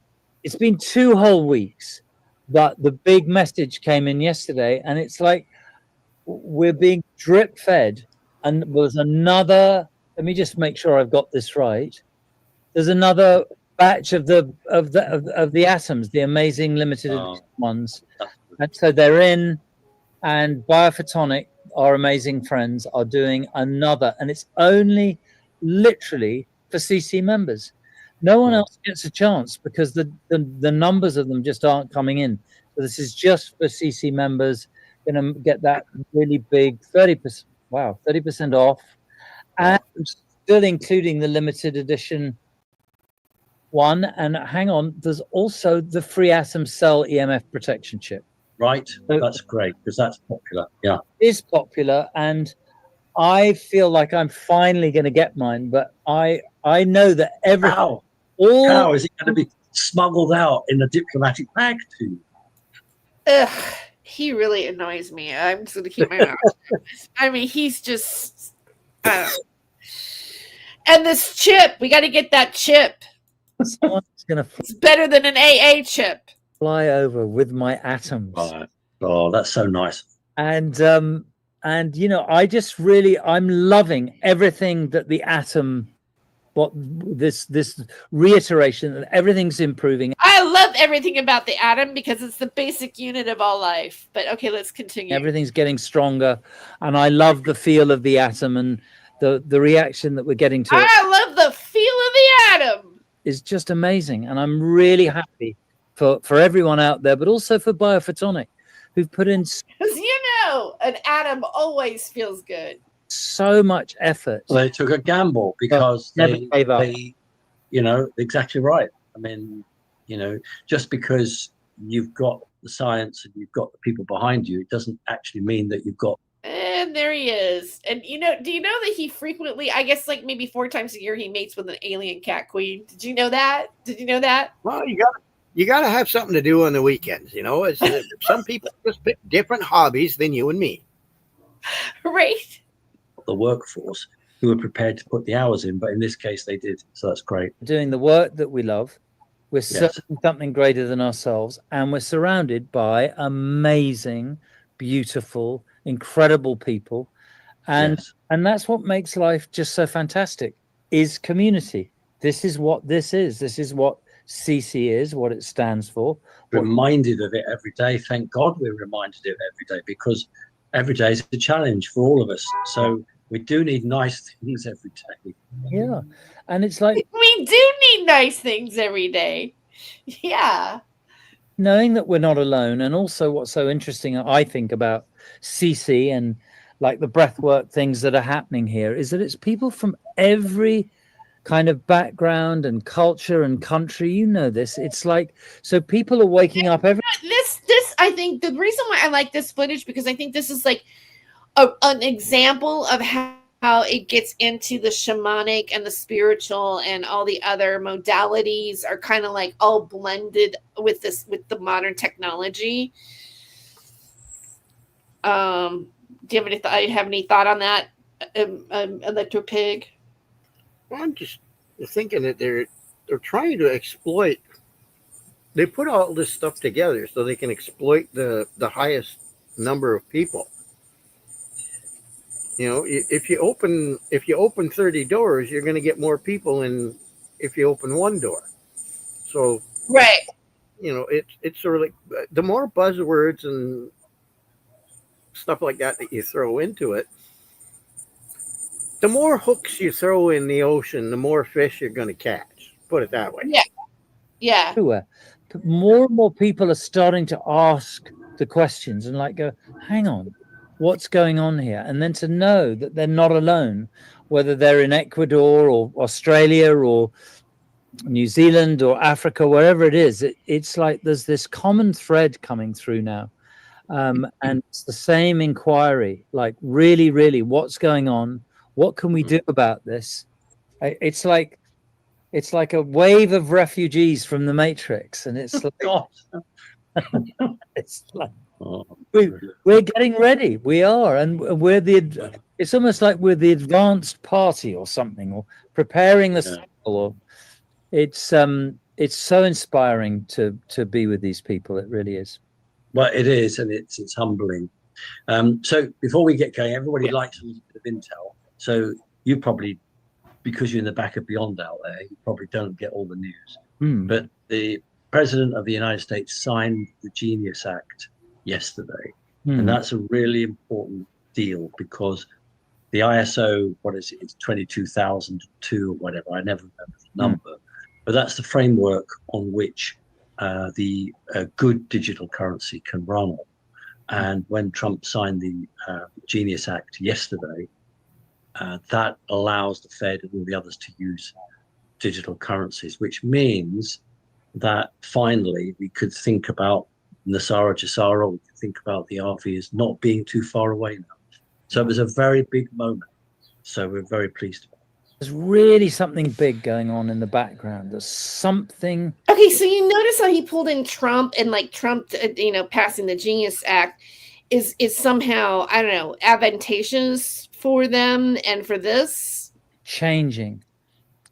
S14: 2 whole weeks, but the big message came in yesterday, and it's like we're being drip fed, and there's another let me just make sure I've got this right. There's another batch of the atoms, the amazing limited edition ones, and so they're in. And Biophotonic, our amazing friends, are doing another, and it's only literally for CC members. No one else gets a chance because the numbers of them just aren't coming in. So this is just for CC members. Going to get that really big 30%. Wow, 30% off, and still including the limited edition one. And hang on, there's also the free atom cell EMF protection chip.
S13: Right, that's great because that's popular. Yeah,
S14: it's popular, and I feel like I'm finally going to get mine. But I know that everything.
S13: How is it going to be smuggled out in a diplomatic bag too?
S1: He really annoys me. I'm just going to keep my mouth shut. I mean, he's just. And this chip, we got to get that chip.
S14: Someone's going to.
S1: It's better than an AA chip.
S14: Fly over with my atoms.
S13: Oh, that's so nice.
S14: And you know, I'm loving everything that the atom, what this reiteration that everything's improving.
S1: I love everything about the atom because it's the basic unit of all life. But okay, let's continue.
S14: Everything's getting stronger, and I love the feel of the atom and the reaction that we're getting to.
S1: I love the feel of the atom.
S14: Is just amazing, and I'm really happy for everyone out there, but also for Biophotonic, who've put in,
S1: because you know, an atom always feels good.
S14: So much effort.
S13: Well, they took a gamble because they you know, exactly right. I mean, you know, just because you've got the science and you've got the people behind you, it doesn't actually mean that you've got.
S1: And there he is. And you know, do you know that he frequently, I guess like maybe 4 times a year, he mates with an alien cat queen? Did you know that?
S3: Well, you got to have something to do on the weekends. You know, it's, some people just pick different hobbies than you and me.
S1: Right.
S13: The workforce who are prepared to put the hours in, but in this case they did. So that's great.
S14: Doing the work that we love. We're serving something greater than ourselves, and we're surrounded by amazing, beautiful, incredible people. And that's what makes life just so fantastic, is community. This is what this is. This is what CC is, what it stands for.
S13: Reminded of it every day. Thank God we're reminded of it every day, because every day is a challenge for all of us. So we do need nice things every day.
S14: Yeah. And it's like,
S1: we do need nice things every day. Yeah.
S14: Knowing that we're not alone. And also what's so interesting, I think, about CC and like the breathwork things that are happening here is that it's people from every kind of background and culture and country. You know this. It's like, so people are waking up every.
S1: This I think the reason why I like this footage, because I think this is like an example of how it gets into the shamanic and the spiritual and all the other modalities are kind of like all blended with the modern technology. Do you have any thought on that, Electropig?
S3: I'm just thinking that they're trying to exploit. They put all this stuff together so they can exploit the highest number of people. You know, if you open 30 doors, you're going to get more people than if you open one door. So,
S1: right.
S3: You know, it's sort of like the more buzzwords and stuff like that you throw into it, the more hooks you throw in the ocean, the more fish you're going to catch. Put it that way.
S1: Yeah. Yeah.
S14: Everywhere. More and more people are starting to ask the questions and like go, hang on, what's going on here? And then to know that they're not alone, whether they're in Ecuador or Australia or New Zealand or Africa, wherever it is, it's like there's this common thread coming through now. And it's the same inquiry, like really, really, what's going on? What can we do about this? It's like a wave of refugees from the Matrix, and it's like, it's like we're getting ready. We are, and we're it's almost like we're the advanced party or something, or preparing the cycle. Or it's so inspiring to be with these people. It really is.
S13: Well, it is, and it's humbling. So before we get going, everybody likes a little bit of intel. So you probably because you're in the back of Beyond out there, you probably don't get all the news.
S14: Hmm.
S13: But the President of the United States signed the Genius Act yesterday. And that's a really important deal because the ISO, what is it? It's 22,002 or whatever. I never remember the number. But that's the framework on which the good digital currency can run on. And when Trump signed the Genius Act yesterday, that allows the Fed and all the others to use digital currencies, which means that finally we could think about Nasara Jasara, we could think about the RV as not being too far away now. So it was a very big moment. So we're very pleased about it.
S14: There's really something big going on in the background. There's something.
S1: Okay, so you notice how he pulled in Trump and like Trump, passing the Genius Act is somehow, I don't know, advantageous for them and for this?
S14: Changing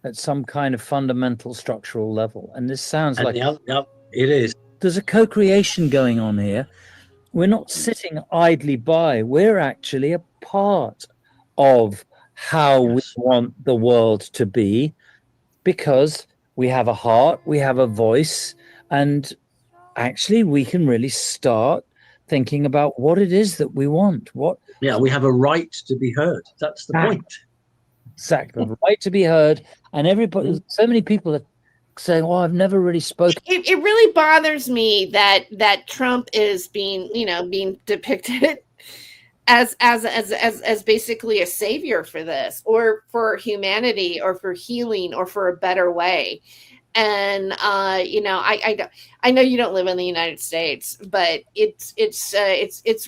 S14: at some kind of fundamental structural level. And this sounds like
S13: it is.
S14: There's a co-creation going on here. We're not sitting idly by. We're actually a part of how we want the world to be because we have a heart, we have a voice, and actually we can really start thinking about what it is that we want.
S13: We have a right to be heard. That's the point.
S14: Exactly. The right to be heard. And everybody, so many people are saying, well, I've never really spoken.
S1: It really bothers me that Trump is being depicted as basically a savior for this, or for humanity, or for healing, or for a better way. And I know you don't live in the United States, but it's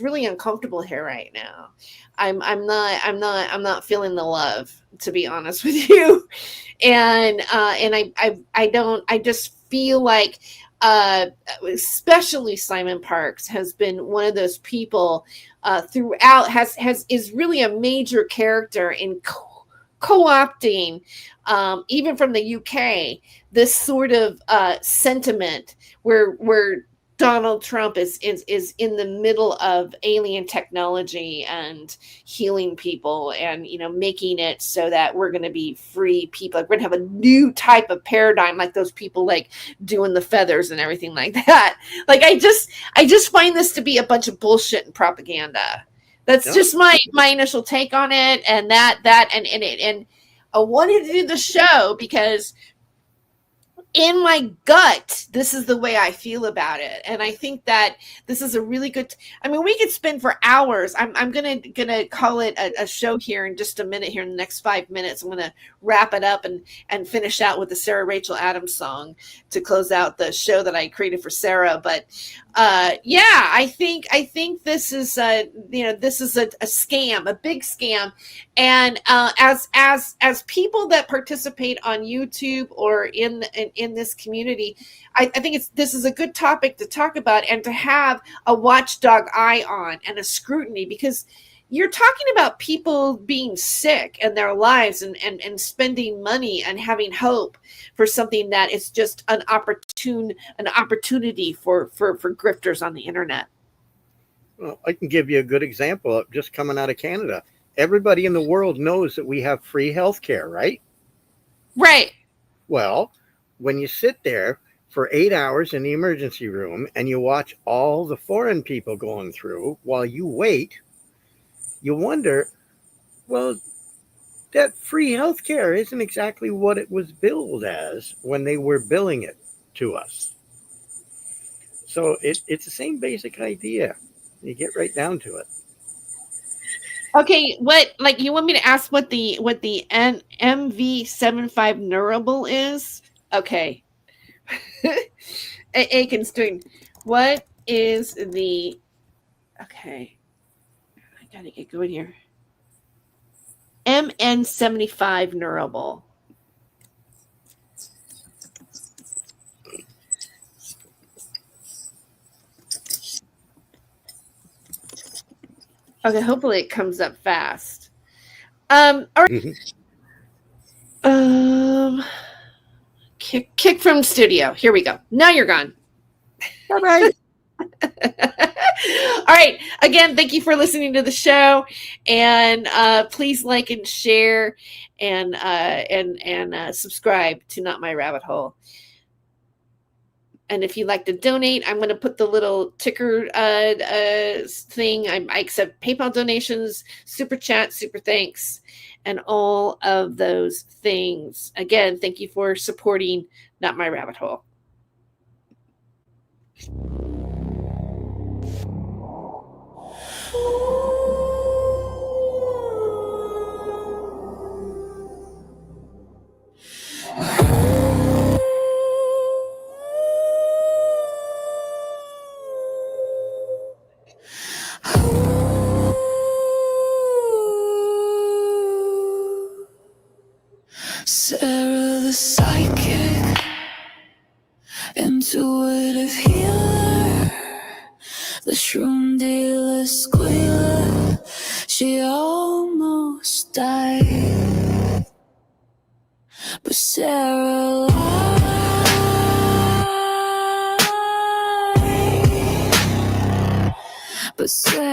S1: really uncomfortable here right now. I'm not feeling the love, to be honest with you. And I just feel like especially Simon Parks has been one of those people throughout is really a major character in co-opting even from the UK this sort of sentiment where Donald Trump is in the middle of alien technology and healing people and making it so that we're going to be free people. Like, we're going to have a new type of paradigm, like those people like doing the feathers and everything like that. Like, I just find this to be a bunch of bullshit and propaganda. That's just my initial take on it. And and I wanted to do the show because in my gut, this is the way I feel about it. And I think that this is a really good, we could spend for hours. I'm gonna call it a show here in just a minute, here in the next 5 minutes. I'm gonna wrap it up and finish out with the Sarah Rachel Adams song to close out the show that I created for Sarah. But I think this is this is a scam, a big scam. And as people that participate on YouTube or in this community, I think this is a good topic to talk about and to have a watchdog eye on and a scrutiny, because you're talking about people being sick in their lives and spending money and having hope for something that is just an opportunity for grifters on the internet.
S3: Well, I can give you a good example of just coming out of Canada. Everybody in the world knows that we have free healthcare, right?
S1: Right.
S3: Well, when you sit there for 8 hours in the emergency room and you watch all the foreign people going through while you wait, you wonder, well, that free healthcare isn't exactly what it was billed as when they were billing it to us. So it's the same basic idea. You get right down to it.
S1: Okay, you want me to ask what the MV75 Neurable is? Okay. Aiken's doing, what is the, okay, I gotta get going here. MN75 Neurable. Okay, hopefully it comes up fast. All right. Kick from studio. Here we go. Now you're gone.
S3: All right.
S1: All right. Again, thank you for listening to the show, and please like and share, and subscribe to Not My Rabbit Hole. And if you'd like to donate, I'm going to put the little ticker thing. I accept PayPal donations, super chat, super thanks, and all of those things. Again, thank you for supporting Not My Rabbit Hole.
S5: Sarah the psychic, intuitive healer, the shroom dealer squealer. She almost died, but Sarah lied. But Sarah